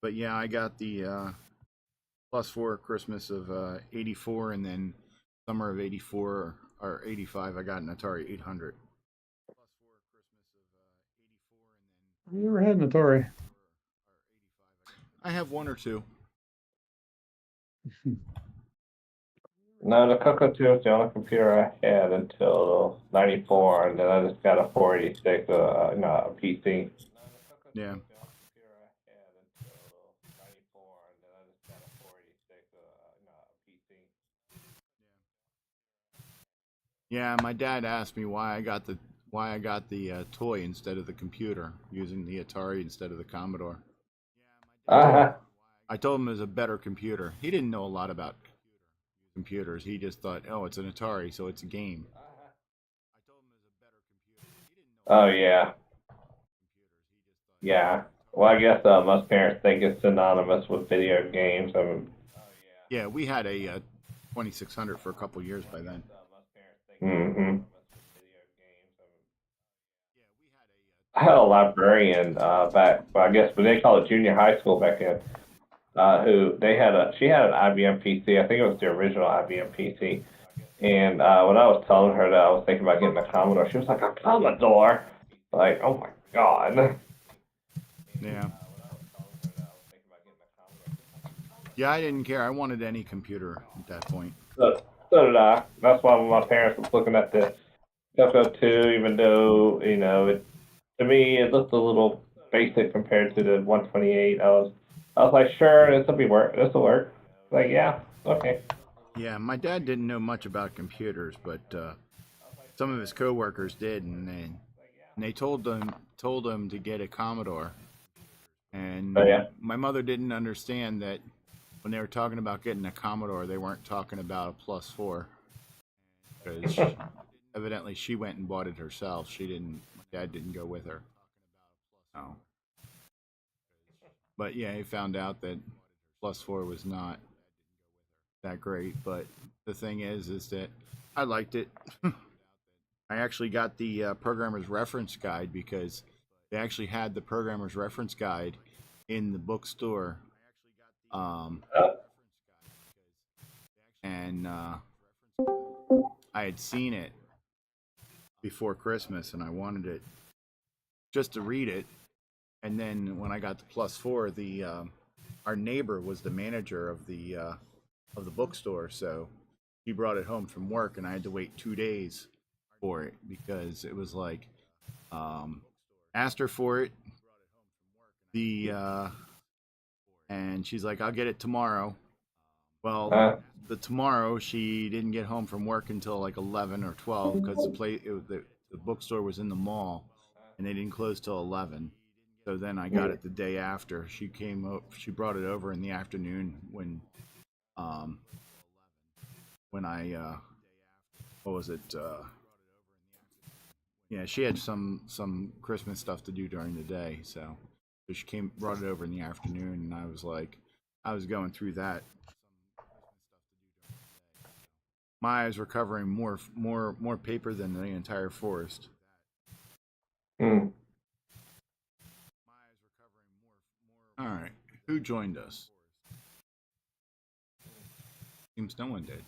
S1: But yeah, I got the plus 4 Christmas of '84, and then summer of '84 or '85, I got an Atari 800.
S4: I never had an Atari.
S1: I have 1 or 2.
S8: No, the CoCo 2 is the only computer I had until 94, and then I just got a 486, a PC.
S1: Yeah. Yeah, my dad asked me why I got the toy instead of the computer, using the Atari instead of the Commodore. I told him it was a better computer. He didn't know a lot about computers. He just thought, oh, it's an Atari, so it's a game.
S8: Oh, yeah. Yeah. Well, I guess most parents think it's synonymous with video games. I mean,
S1: Yeah, we had a 2600 for a couple years by then.
S8: hmm I had a librarian back, well, I guess, but they call it junior high school back then. Who she had an IBM PC. I think it was the original IBM PC. And when I was telling her that I was thinking about getting a Commodore, she was like, "A Commodore?" Like, oh my god.
S1: Yeah. Yeah, I didn't care. I wanted any computer at that point.
S8: So did I. That's why when my parents was looking at the CoCo 2, even though, to me, it looked a little basic compared to the 128. I was like, sure, this will work. Like, yeah, okay.
S1: Yeah, my dad didn't know much about computers, but some of his coworkers did, and they told him to get a Commodore. And
S8: So yeah.
S1: my mother didn't understand that when they were talking about getting a Commodore, they weren't talking about a plus 4, because evidently she went and bought it herself. She didn't. My dad didn't go with her. No. But yeah, he found out that plus 4 was not that great. But the thing is that I liked it. I actually got the programmer's reference guide because they actually had the programmer's reference guide in the bookstore. And I had seen it before Christmas, and I wanted it just to read it. And then when I got the plus 4, the our neighbor was the manager of the bookstore, so he brought it home from work, and I had to wait 2 days for it because it was like asked her for it, and she's like, "I'll get it tomorrow." Well, the tomorrow she didn't get home from work until like 11 or 12 because the bookstore was in the mall, and they didn't close till 11. So then I got it the day after. She brought it over in the afternoon when I what was it? Yeah, she had some Christmas stuff to do during the day, so she brought it over in the afternoon, and I was going through that. My eyes were covering more paper than the entire forest.
S8: Hmm.
S1: All right, who joined us? Seems no one did.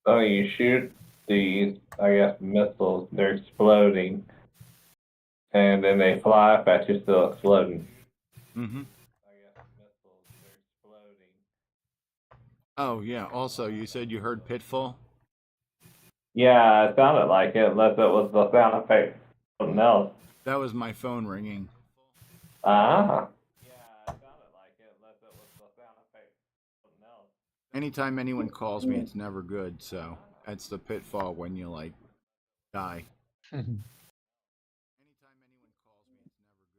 S8: So you shoot these, I guess, missiles, they're exploding, and then they fly up at you still exploding.
S1: Mm-hmm. Oh yeah. Also, you said you heard Pitfall.
S8: Yeah, it sounded like it, unless it was the sound effect of something else.
S1: That was my phone ringing.
S8: Ah.
S1: Anytime anyone calls me, it's never good. So that's the pitfall when you like die.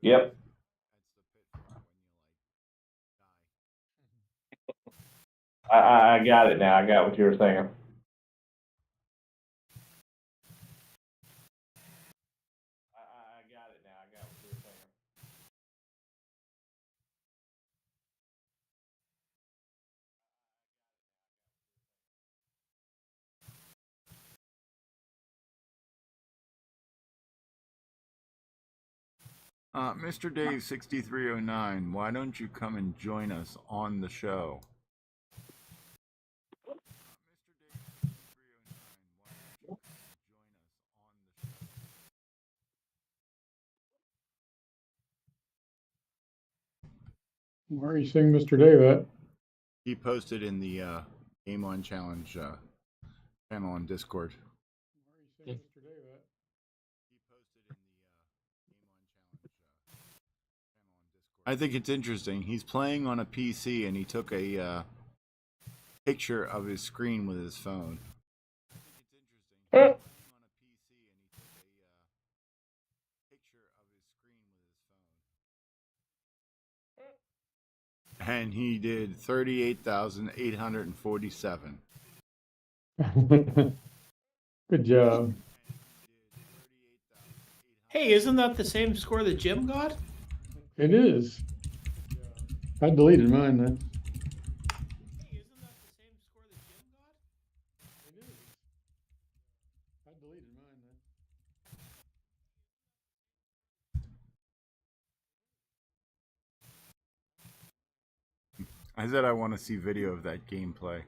S8: Yep. I got it now. I got what you were saying.
S1: Mr. Dave 6309, why don't you come and join us on the show?
S4: Where are you seeing Mr. Dave at?
S1: He posted in the Game On Challenge channel on Discord.
S4: Where are you seeing Mr. Dave at?
S1: I think it's interesting. He's playing on a PC and he took a picture of his screen with his phone. And he did 38,847.
S4: Good job.
S2: Hey, isn't that the same score that Jim got?
S4: It is. I deleted mine then.
S2: Hey, isn't that the same score that Jim got?
S4: It is. I deleted mine then.
S1: I said I want to see video of that gameplay.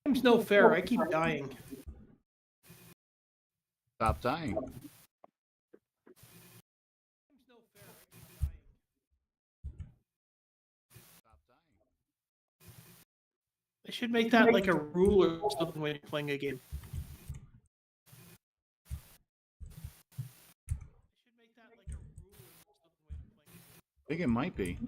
S2: Seems no fair. I keep dying.
S1: Stop dying.
S2: Seems no fair. I keep dying. They should make that like a rule or something when you're playing a game. They should make that like a rule or something when you're playing a game.
S1: I think it might be.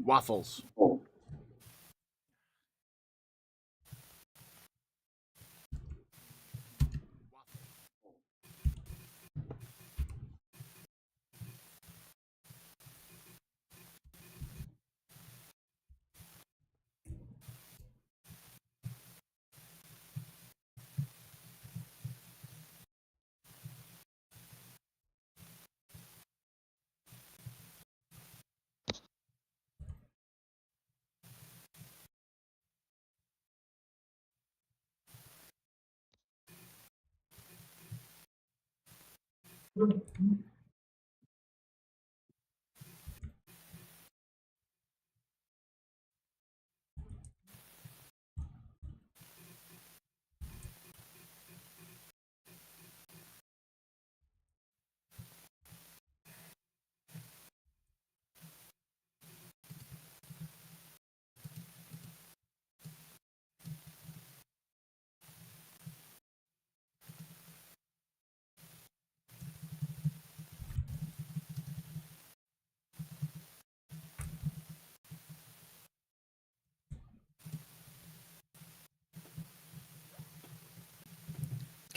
S1: Waffles.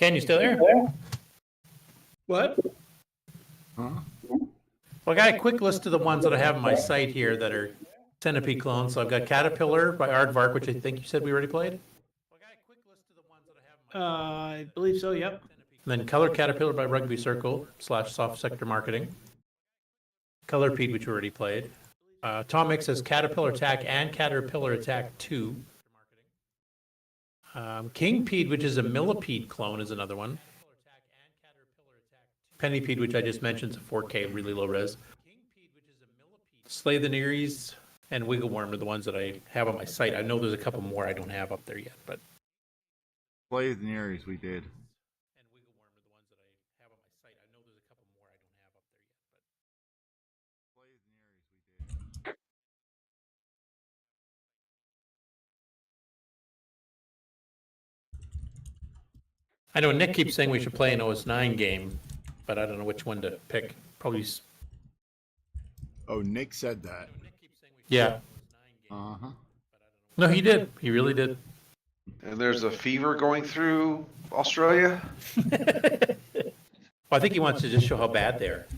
S7: Ken, you still there?
S2: What?
S1: Huh?
S7: Well, I got a quick list of the ones that I have on my site here that are Centipede clones. So I've got Caterpillar by Aardvark, which I think you said we already played.
S2: I believe so. Yep.
S7: And then Color Caterpillar by Rugby Circle / Soft Sector Marketing. Color Pede, which we already played. Tom Mix has Caterpillar Attack and Caterpillar Attack 2. King Pede, which is a Millipede clone, is another one. Pennypede, which I just mentioned, is a 4K, really low res. Slay the Nerees and Wiggleworm are the ones that I have on my site. I know there's a couple more I don't have up there yet, but
S1: Play the Nerees we did.
S7: I know Nick keeps saying we should play an OS9 game, but I don't know which one to pick. Probably,
S1: Oh, Nick said that.
S7: yeah.
S1: Uh-huh.
S7: No, he did. He really did.
S3: And there's a fever going through Australia.
S7: Well, I think he wants to just show how bad they are.
S3: And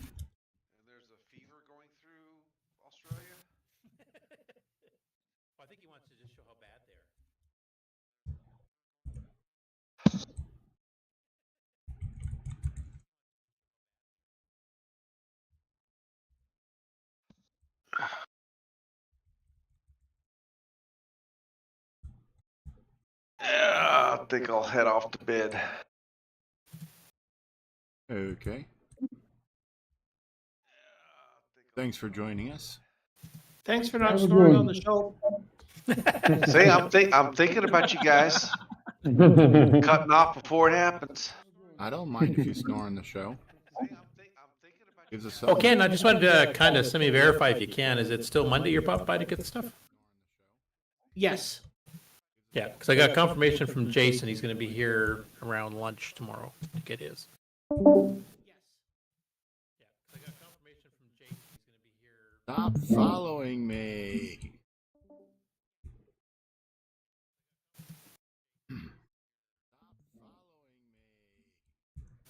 S3: there's a fever going through Australia.
S7: Well, I think he wants to just show how bad they are.
S3: Yeah, I think I'll head off to bed.
S1: Okay. Thanks for joining us.
S2: Thanks for not
S4: Have a
S2: snoring
S4: good
S2: on
S4: one.
S2: the show.
S3: See, I'm thinking about you guys. Cutting off before it happens.
S1: I don't mind if you snore on the show. Gives us
S7: Oh,
S1: something.
S7: Ken, I just wanted to kind of semi-verify if you can. Is it still Monday you're popping by to get the stuff?
S2: Yes.
S7: Yeah, because I got confirmation from Jason. He's going to be here around lunch tomorrow to get his.
S1: Stop following me.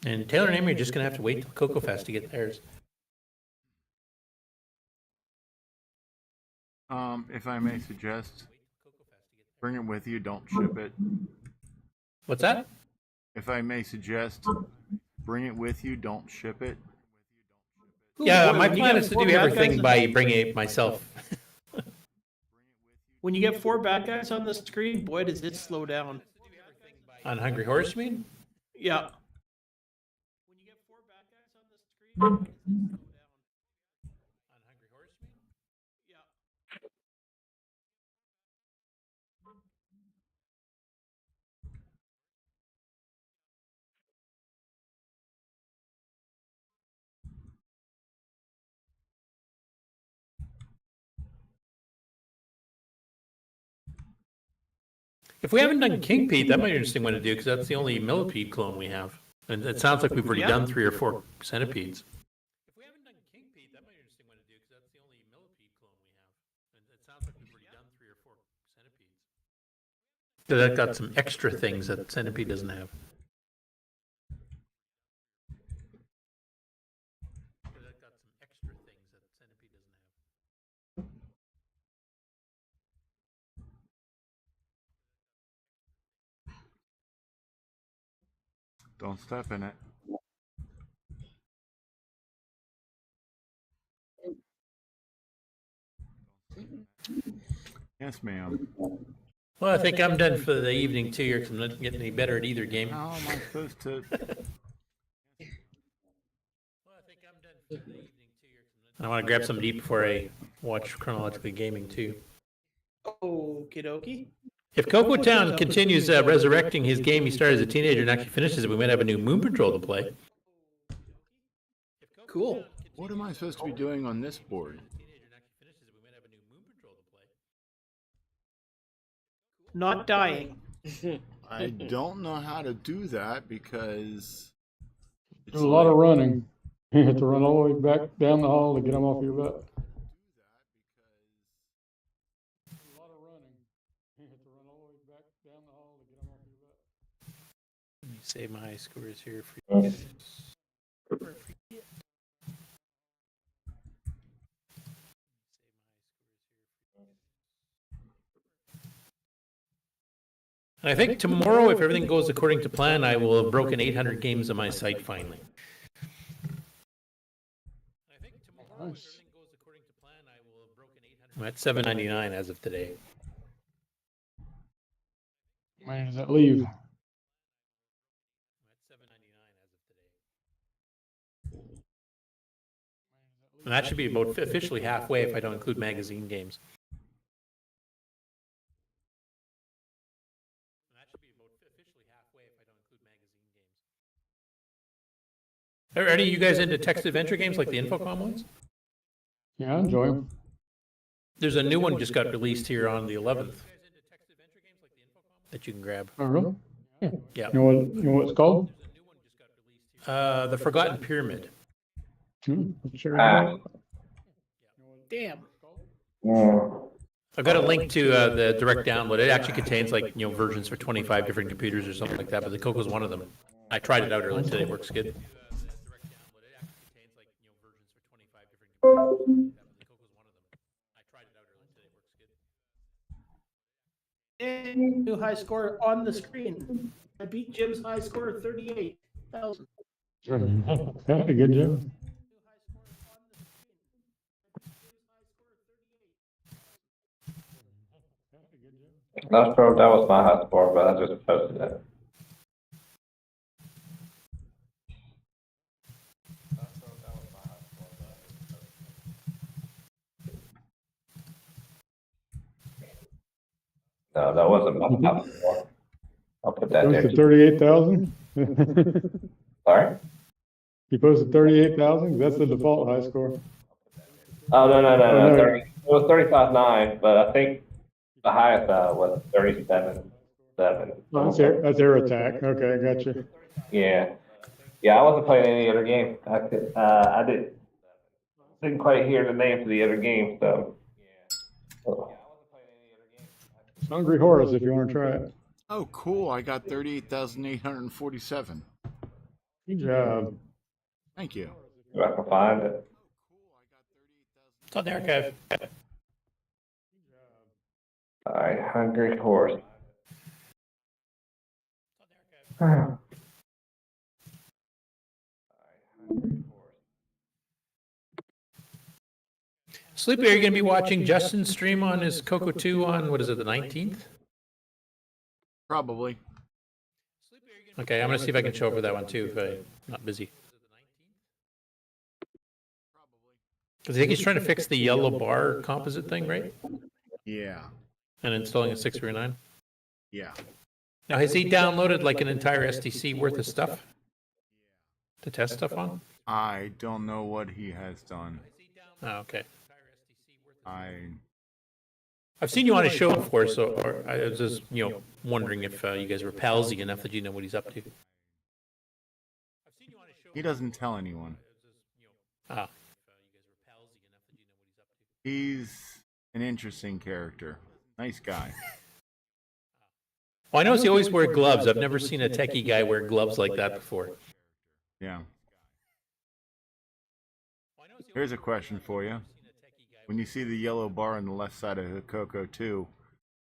S7: And Taylor and Amy are just going to have to wait till Cocoa Fest to get theirs.
S1: If I may suggest, bring it with you, don't ship it.
S7: What's that?
S1: If I may suggest, bring it with you, don't ship it.
S7: Yeah,
S2: Boy,
S7: my
S2: when you
S7: plan
S2: get
S7: is to
S2: four
S7: do
S2: bad
S7: everything
S2: guys-
S7: by bringing it myself.
S2: When you get 4 bad guys on the screen, boy, does it slow down.
S7: On Hungry Horse, you mean?
S2: Yeah.
S7: If we haven't done King Pete, that might be an interesting one to do because that's the only millipede clone we have. And it sounds like we've already
S2: Yeah.
S7: done 3 or 4 centipedes. If we haven't done King Pete, that might be an interesting one to do because that's the only millipede clone we have. And it sounds like we've already done 3 or 4 centipedes. So that got some extra things that centipede doesn't have. That got some extra things that centipede doesn't have.
S1: Don't step in it. Yes, ma'am.
S7: Well, I think I'm done for the evening too here because I'm not getting any better at either game.
S1: How am I supposed to?
S7: I want to grab something to eat before I watch Chronologically Gaming too.
S2: Okie dokie.
S7: If Cocoa Town continues resurrecting his game he started as a teenager and actually finishes it, we might have a new Moon Patrol to play.
S2: Cool.
S1: What am I supposed to be doing on this board?
S2: Not dying.
S1: I don't know how to do that because
S4: There's a lot of running. You have to run all the way back down the hall to get them off your butt. A lot of running. You have to run all the way back down the hall to get them off your butt.
S7: Let me Save my high scores here for
S8: Mm.
S7: And I think tomorrow, if everything goes according to plan, I will have broken 800 games on my site finally.
S4: Nice.
S7: I'm at 799 as of today.
S4: When does that leave?
S7: And that should be about officially halfway if I don't include magazine games. Are any of you guys into text adventure games like the Infocom ones?
S4: Yeah, I enjoy them.
S7: There's a new one just got released here on the 11th that you can grab.
S4: Oh, really? Yeah.
S7: Yeah.
S4: You know what it's called?
S7: The Forgotten Pyramid.
S4: Sure.
S2: Damn.
S8: Mm.
S7: I've got a link to the direct download. It actually contains versions for 25 different computers or something like that, but the CoCo's one of them. I tried it out earlier today. It works good.
S2: And new high score on the screen. I beat Jim's high score of 38,000.
S4: Good job.
S8: That was my high score, but I just posted it. No, that wasn't my high score. I'll put that there.
S4: Posted 38,000?
S8: Sorry?
S4: You posted 38,000? That's the default high score.
S8: Oh, no.
S4: no.
S8: 30, it was 35.9, but I think the highest was 37.7.
S4: Oh, that's air attack. Okay, I got you.
S8: Yeah. I wasn't playing any other game. I didn't quite hear the name for the other game, so.
S4: Hungry Horace, if you want to try it.
S1: Oh, cool. I got 38,847.
S4: Good job.
S1: Thank you.
S8: If I can find it.
S7: It's on the archive.
S8: All right, Hungry Horse.
S7: Sleepy, are you going to be watching Justin's stream on his CoCo 2 on, what is it, the 19th?
S1: Probably.
S7: Okay, I'm going to see if I can show up for that one too if I'm not busy. Because I think he's trying to fix the yellow bar composite thing, right?
S1: Yeah.
S7: And installing a 639.
S1: Yeah.
S7: Now, has he downloaded like an entire STC worth of stuff to test stuff on?
S1: I don't know what he has done.
S7: Oh, okay.
S1: I've
S7: seen you on his show before, so I was just, wondering if you guys were palsy enough that you know what he's up to.
S1: He doesn't tell anyone.
S7: Ah.
S1: He's an interesting character. Nice guy.
S7: Well, I notice he always wears gloves. I've never seen a techie guy wear gloves like that before.
S1: Yeah. Here's a question for you. When you see the yellow bar on the left side of the CoCo 2,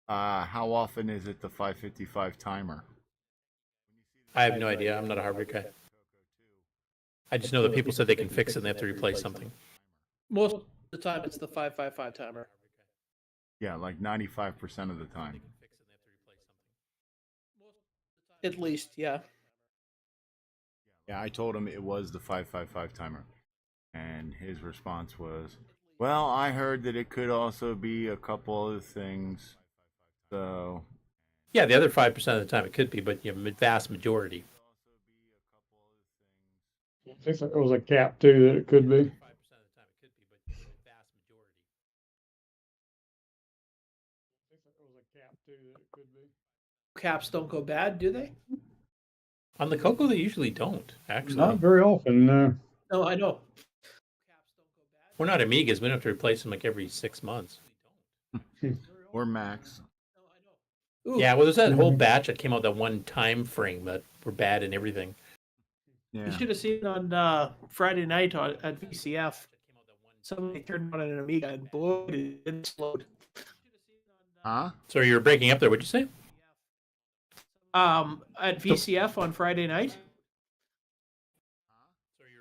S1: how often is it the 555 timer?
S7: I have no idea. I'm not a Harvard guy. I just know that people said they can fix it and they have to replace something.
S2: Most of the time, it's the 555 timer.
S1: Yeah, like 95% of the time.
S2: At least, yeah.
S1: Yeah, I told him it was the 555 timer. And his response was, well, I heard that it could also be a couple other things. So.
S7: Yeah, the other 5% of the time it could be, but vast majority.
S4: I think it was a cap too that it could be.
S2: Caps don't go bad, do they?
S7: On the CoCo, they usually don't, actually.
S4: Not very often, no.
S2: No, I know.
S7: We're not Amigas. We don't have to replace them like every 6 months.
S1: Or Max.
S2: Ooh,
S7: Yeah, well, there's that whole batch that came out that one time frame that were bad and everything.
S2: you
S1: Yeah.
S2: should have seen on Friday night at VCF. Somebody turned on an Amiga and boy, did it explode.
S1: Huh?
S7: So you're breaking up there. What'd you say?
S2: At VCF on Friday night.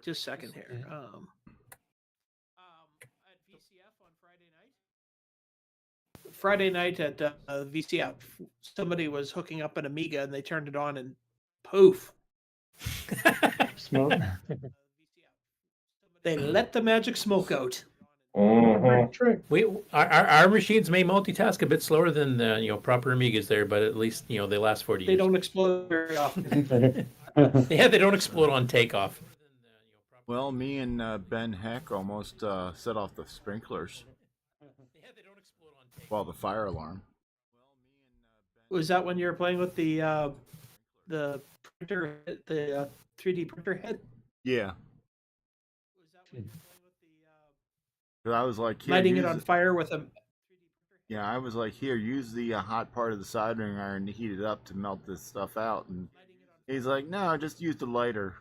S2: Just a second here. Friday night at VCF, somebody was hooking up an Amiga and they turned it on and poof,
S4: Smoke.
S2: they let the magic smoke out.
S8: Mhm.
S4: Trick.
S7: Our machines may multitask a bit slower than proper Amigas there, but at least they last 40
S2: They
S7: years.
S2: don't explode very often.
S7: Yeah, they don't explode on takeoff.
S1: Well, me and Ben Heck almost set off the sprinklers. Well, the fire alarm.
S2: Was that when you were playing with the printer, the 3D printer head?
S1: Yeah. 'Cause I was like, here,
S2: Lighting it
S1: use
S2: on fire with a.
S1: Yeah, I was like, here, use the hot part of the soldering iron to heat it up to melt this stuff out. And he's like, no, just use the lighter.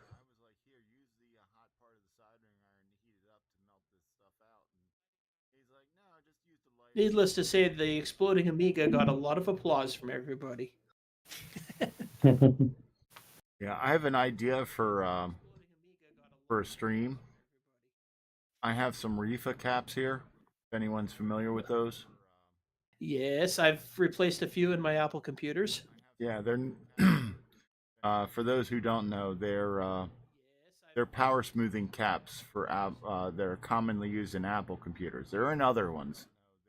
S2: Needless to say, the exploding Amiga got a lot of applause from everybody.
S1: Yeah, I have an idea for a stream. I have some Rifa caps here. If anyone's familiar with those.
S2: Yes, I've replaced a few in my Apple computers.
S1: Yeah, they're for those who don't know, they're power smoothing caps for they're commonly used in Apple computers. There are in other ones,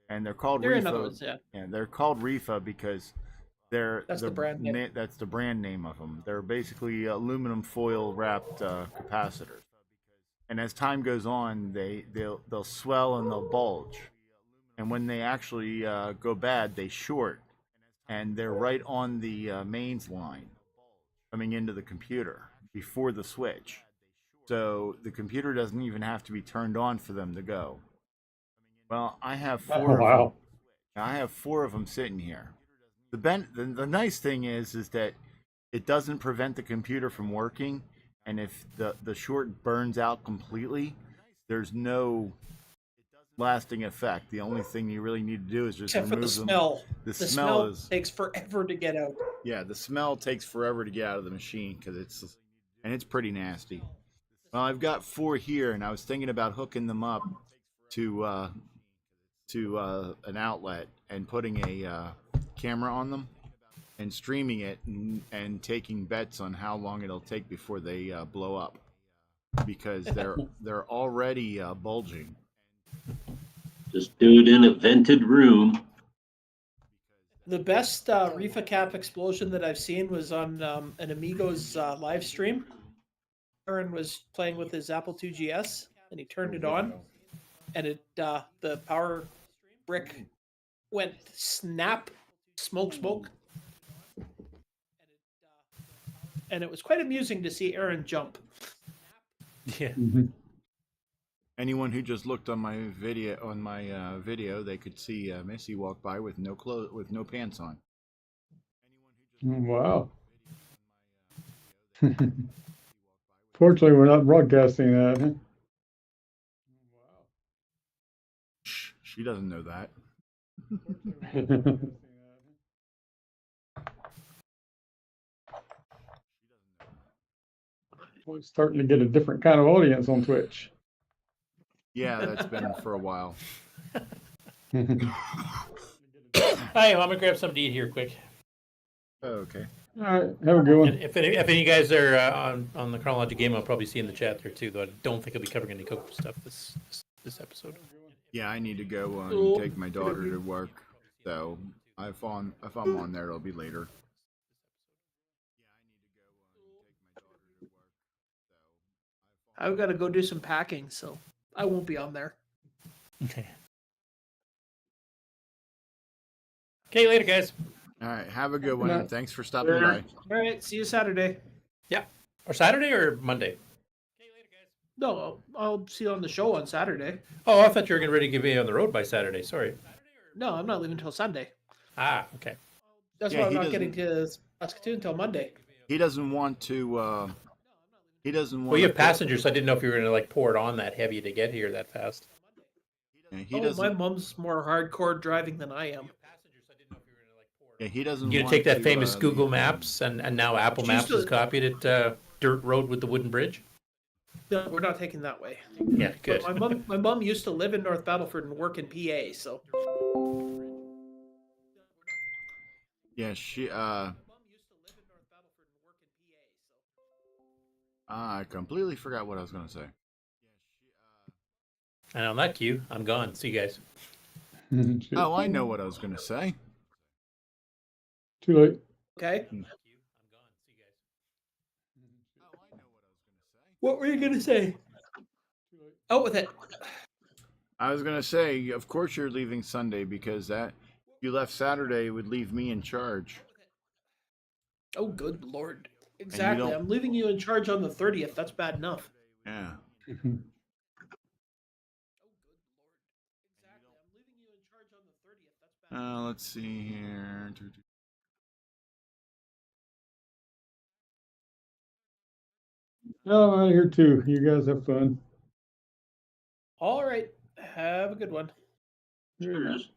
S1: and they're called
S2: They're
S1: Rifa.
S2: in other ones, yeah.
S1: And they're called Rifa because
S2: That's the brand name.
S1: That's the brand name of them. They're basically aluminum foil wrapped capacitors. And as time goes on, they'll swell and they'll bulge. And when they actually go bad, they short, and they're right on the mains line coming into the computer before the switch. So the computer doesn't even have to be turned on for them to go. Well, I have four.
S4: Oh, wow.
S1: Of them. I have 4 of them sitting here. The nice thing is that it doesn't prevent the computer from working, and if the short burns out completely, there's no lasting effect. The only thing you really need to do is just
S2: Except for
S1: remove
S2: the
S1: them.
S2: smell.
S1: The
S2: The
S1: smell
S2: smell
S1: is
S2: takes forever to get out.
S1: yeah. The smell takes forever to get out of the machine because it's pretty nasty. Well, I've got 4 here, and I was thinking about hooking them up to an outlet and putting a camera on them and streaming it and taking bets on how long it'll take before they blow up because they're already bulging.
S10: Just do it in a vented room.
S2: The best Rifa cap explosion that I've seen was on an Amigo's live stream. Aaron was playing with his Apple II GS, and he turned it on, and the power brick went snap, smoke, and it was quite amusing to see Aaron jump.
S7: Yeah.
S1: Anyone who just looked on my video, they could see Missy walk by with no pants on.
S4: Wow. Fortunately, we're not broadcasting that.
S1: Shh, she doesn't know that.
S4: We're starting to get a different kind of audience on Twitch.
S1: Yeah, that's been for a while.
S7: Hi, I'm gonna grab something to eat here quick.
S1: Oh, okay.
S4: All right, have a good one.
S7: And if any of you guys are on the chronological game, I'll probably see in the chat there too. Though I don't think I'll be covering any CoCo stuff this episode.
S1: Yeah, I need to go and take my daughter to work. So if I'm on there, it'll be later.
S2: I've got to go do some packing, so I won't be on there.
S7: Okay. Okay, later, guys.
S1: All right, have a good one.
S4: Yeah.
S1: And thanks for stopping by.
S2: All right, see you Saturday.
S7: Yeah. Or Saturday or Monday?
S2: No, I'll see you on the show on Saturday.
S7: Oh, I thought you were getting ready to be on the road by Saturday. Sorry.
S2: No, I'm not leaving until Sunday.
S7: Ah, okay.
S2: That's
S1: Yeah,
S2: why I'm
S1: he
S2: not getting
S1: doesn't-
S2: to Saskatoon until Monday.
S1: He doesn't want to. He doesn't want.
S7: Well, you have passengers, so I didn't know if you were going to like pour it on that heavy to get here that fast.
S1: He
S2: Oh,
S1: doesn't.
S2: my mom's more hardcore driving than I am.
S1: Yeah, he doesn't.
S7: You
S1: want
S7: take that
S1: to,
S7: famous Google Maps, and now Apple
S2: She's
S7: Maps has
S2: still-
S7: copied it. Dirt road with the wooden bridge.
S2: No, we're not taking that way.
S7: Yeah, good.
S2: But my mom used to live in North Battleford and work in PA, so
S1: Yeah, she. I completely forgot what I was gonna say.
S7: And on that cue, I'm gone. See you guys.
S1: Oh, I know what I was gonna say.
S4: Too late.
S2: okay. What were you gonna say? Out with it.
S1: I was gonna say, of course you're leaving Sunday because that if you left Saturday would leave me in charge.
S2: Oh, good lord! Exactly.
S1: don't-
S2: I'm leaving you in charge on the 30th. That's bad enough.
S1: Yeah. Let's see here.
S4: Oh, I'm out of here too. You guys have fun.
S2: All right. Have a good one.
S10: Cheers.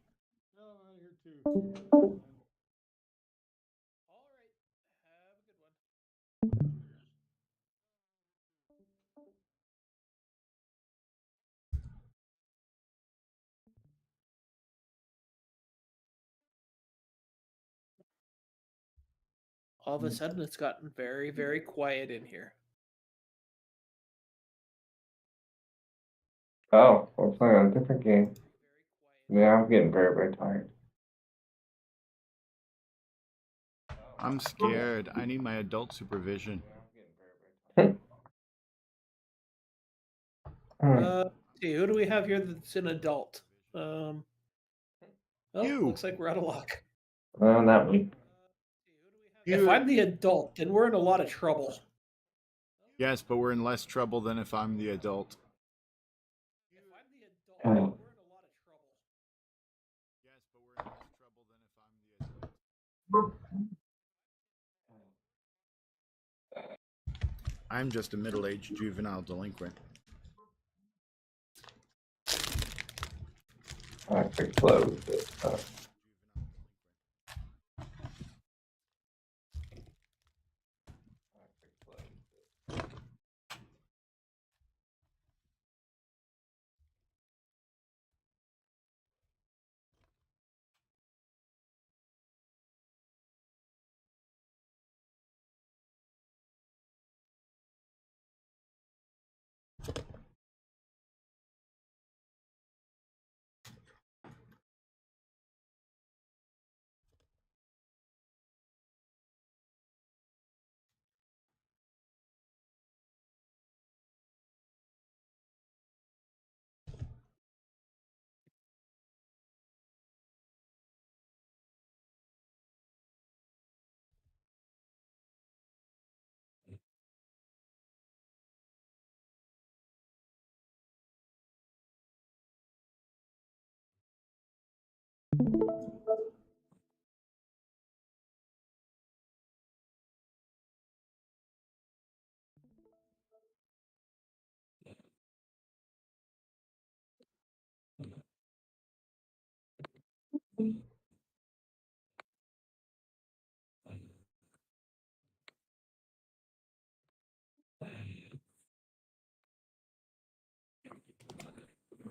S2: All of a sudden, it's gotten very, very quiet in here.
S8: Oh, we're playing a different game. Yeah, I'm getting very, very tired.
S1: I'm scared. I need my adult supervision.
S2: See, who do we have here that's an adult? Oh,
S1: You.
S2: looks like we're out of luck.
S8: Well, not me.
S2: If I'm the adult, then we're in a lot of trouble.
S1: Yes, but we're in less trouble than if I'm the adult.
S8: Oh.
S1: I'm just a middle-aged juvenile delinquent.
S8: I have to close this up.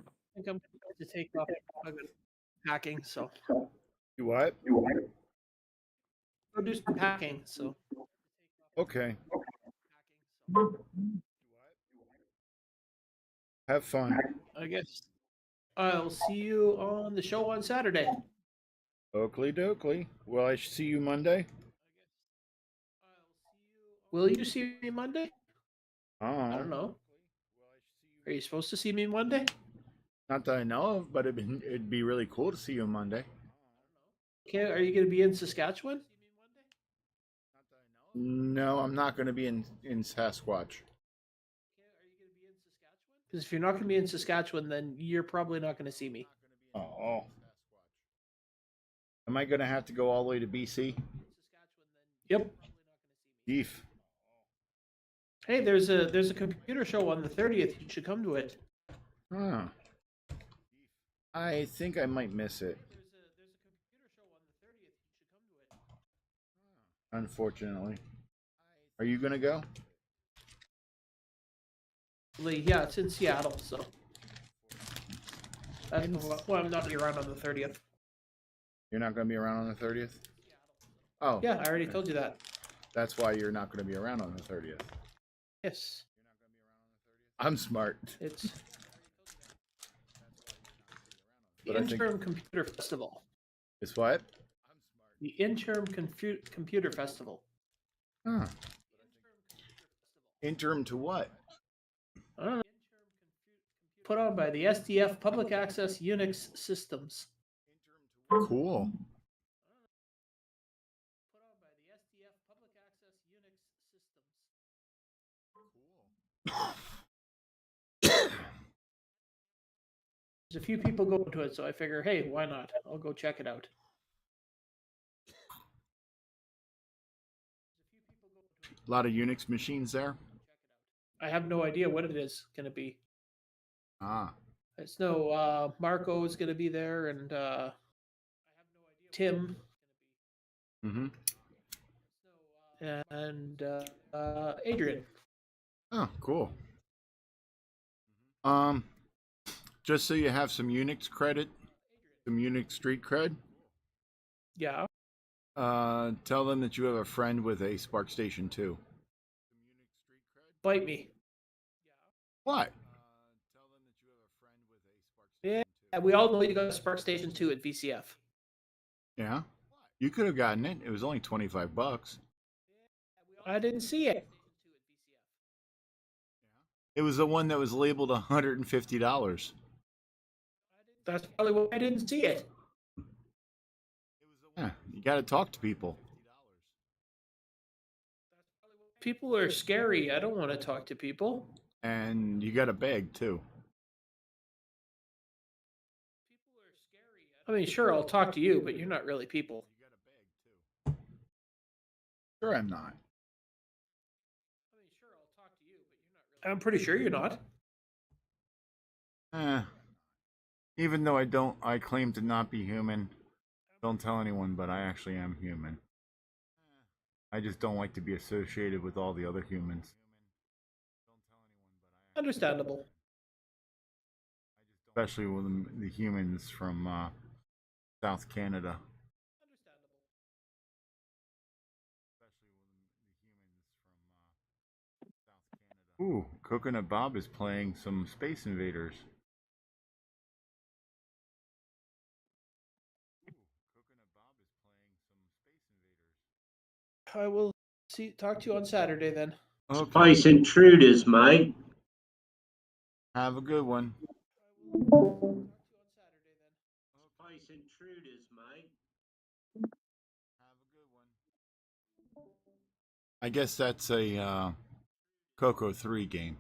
S2: I think I'm going to take off packing, so
S1: You what?
S2: go do some packing. So
S1: Okay. Have fun.
S2: I guess I'll see you on the show on Saturday.
S1: Oakley dokley. Will I see you Monday?
S2: Will you see me Monday? I
S1: Oh,
S2: don't know. Are you supposed to see me Monday?
S1: not that I know of, but it'd be really cool to see you Monday.
S2: Okay, are you going to be in Saskatchewan?
S1: No, I'm not going to be in Sasquatch.
S2: Because if you're not going to be in Saskatchewan, then you're probably not going to see me.
S1: Oh. Am I going to have to go all the way to BC?
S2: Yep.
S1: Beef.
S2: Hey, there's a computer show on the 30th. You should come to it.
S1: Huh. I think I might miss it. Unfortunately. Are you going to go?
S2: Yeah, it's in Seattle, so. Well, I'm not around on the 30th.
S1: You're not going to be around on the 30th? Oh.
S2: Yeah, I already told you that.
S1: That's why you're not going to be around on the 30th.
S2: Yes.
S1: I'm smart.
S2: It's the
S1: But I think-
S2: Interim Computer Festival.
S1: It's what?
S2: The Interim Computer Festival.
S1: Huh. Interim to what?
S2: I don't know. Put on by the SDF Public Access Unix Systems.
S1: Cool.
S2: There's a few people going to it, so I figure, hey, why not? I'll go check it out.
S1: A lot of Unix machines there.
S2: I have no idea what it is going to be.
S1: Ah.
S2: It's no Marco is going to be there, and Tim.
S1: Mm-hmm.
S2: And Adrian.
S1: Oh, cool. Just so you have some Unix credit, some Unix street cred.
S2: Yeah.
S1: Tell them that you have a friend with a Spark Station 2.
S2: Bite me.
S1: What?
S2: Yeah, we all know you got a Spark Station 2 at VCF.
S1: Yeah. You could have gotten it. It was only $25.
S2: I didn't see it.
S1: It was the one that was labeled $150.
S2: That's probably why I didn't see it.
S1: Yeah, you got to talk to people.
S2: People are scary. I don't want to talk to people.
S1: And you got a bag, too.
S2: I mean, sure, I'll talk to you, but you're not really people.
S1: Sure, I'm not.
S2: I'm pretty sure you're not.
S1: Even though I claim to not be human. Don't tell anyone, but I actually am human. I just don't like to be associated with all the other humans.
S2: Understandable.
S1: Especially with the humans from South Canada. Ooh, Coconut Bob is playing some Space Invaders.
S2: I will talk to you on Saturday then.
S1: Okay.
S10: Spice Intruders, mate.
S1: Have a good one.
S10: Spice Intruders, mate.
S1: I guess that's a CoCo 3 game.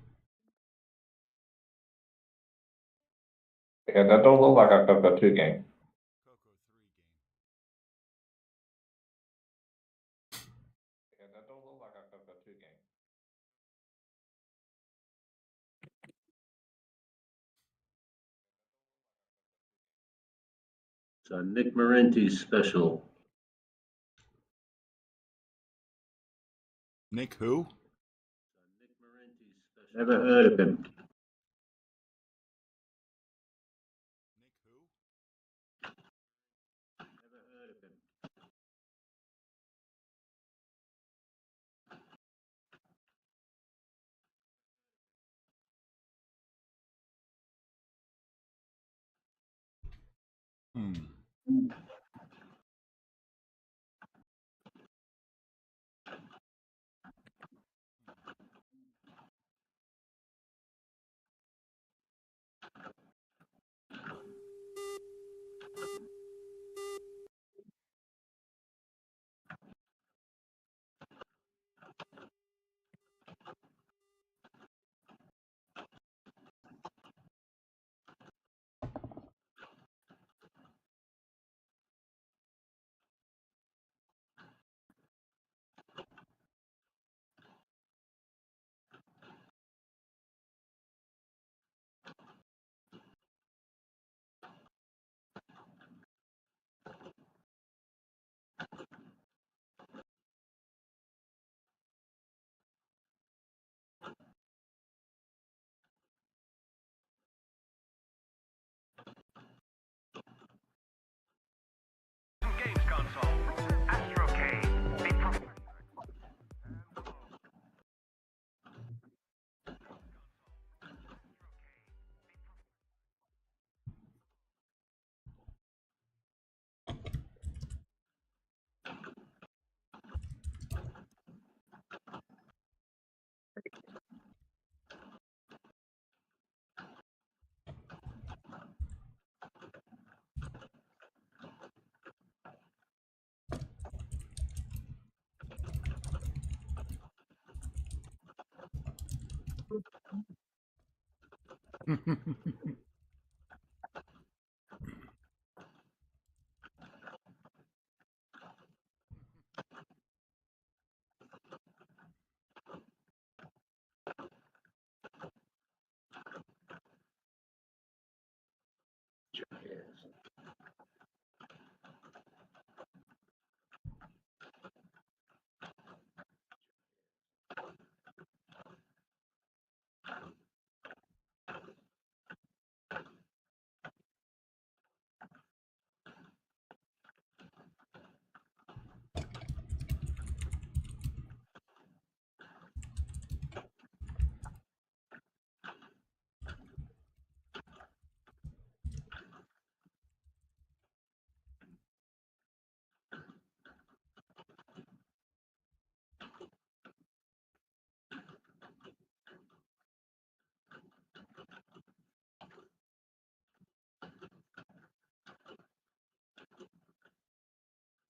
S8: Yeah, that don't look like a CoCo 2 game. Yeah, that don't look like a CoCo 2 game.
S10: So Nick Marenti's special.
S1: Nick who?
S10: Never heard of him.
S1: Hmm.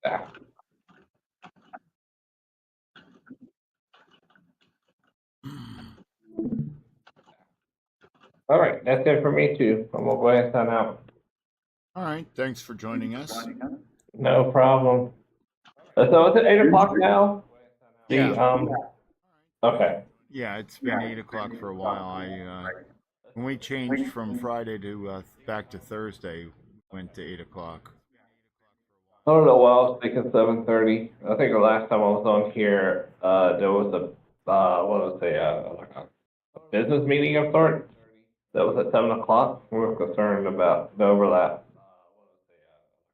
S8: Ah. All right, that's it for me too. I'm gonna go ahead and sign out.
S1: All right, thanks for joining us.
S8: No problem. So it's at 8 o'clock now.
S1: Yeah.
S8: Okay.
S1: Yeah, it's been 8 o'clock for a while. When we changed from Friday to back to Thursday, went to 8 o'clock.
S8: I don't know why I was thinking 7:30. I think the last time I was on here, there was a what was it, like a business meeting of sorts. That was at 7 o'clock. We were concerned about the overlap.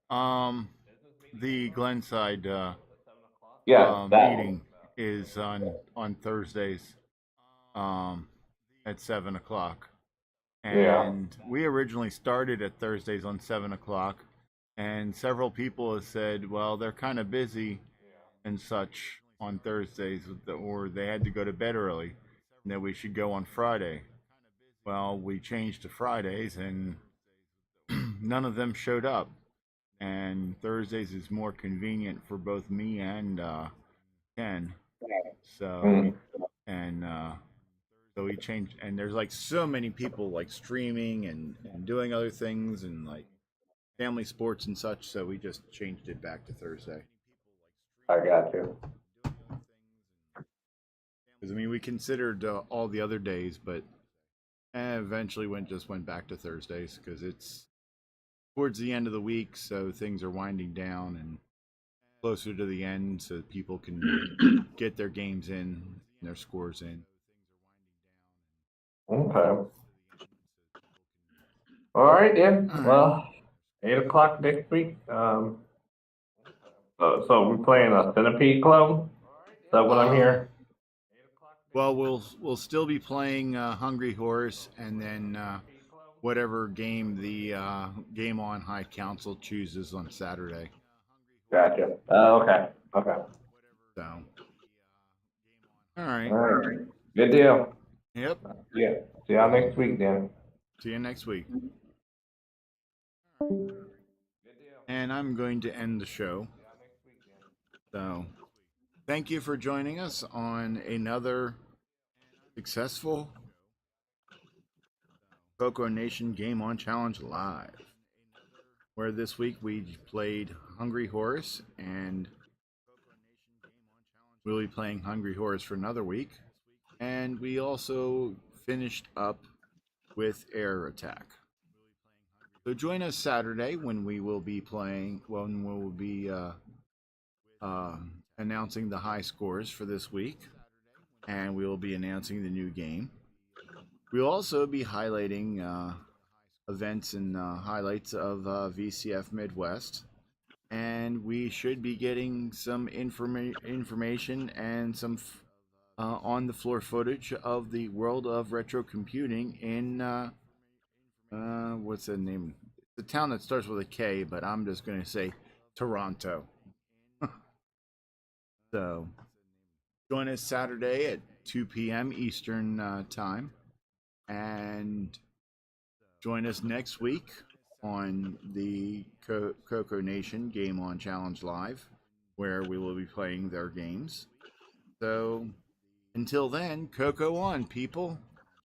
S1: The Glenside
S8: Yeah, that one.
S1: meeting is on Thursdays, at 7 o'clock,
S8: Yeah.
S1: and we originally started at Thursdays on 7 o'clock, and several people have said, well, they're kind of busy and such on Thursdays, or they had to go to bed early, and that we should go on Friday. Well, we changed to Fridays, and none of them showed up. And Thursdays is more convenient for both me and Ken. So, and so we changed, and there's like so many people like streaming and doing other things and like family sports and such. So we just changed it back to Thursday.
S8: I got you.
S1: Because I mean, we considered all the other days, but eventually went back to Thursdays because it's towards the end of the week, so things are winding down and closer to the end, so people can get their games in, and their scores in.
S8: Okay. All right then. Well, 8 o'clock next week. So we're playing a Centipede Club. Is that what I'm hearing?
S1: Well, we'll still be playing Hungry Horace, and then whatever game the Game On High Council chooses on Saturday.
S8: Gotcha. Okay. Okay.
S1: So, all right.
S8: All right. Good deal.
S1: Yep.
S8: Yeah. See y'all next week then.
S1: See you next week. And I'm going to end the show. So, thank you for joining us on another successful CoCo Nation Game On Challenge Live, where this week we played Hungry Horace, and we'll be playing Hungry Horace for another week. And we also finished up with Air Attack. So join us Saturday when we will be announcing the high scores for this week, and we will be announcing the new game. We'll also be highlighting events and highlights of VCF Midwest, and we should be getting some information and some on-the-floor footage of the World of Retro Computing in what's the name? The town that starts with a K, but I'm just going to say Toronto. So join us Saturday at 2 p.m. Eastern time, and join us next week on the CoCo Nation Game On Challenge Live, where we will be playing their games. So until then, CoCo on, people.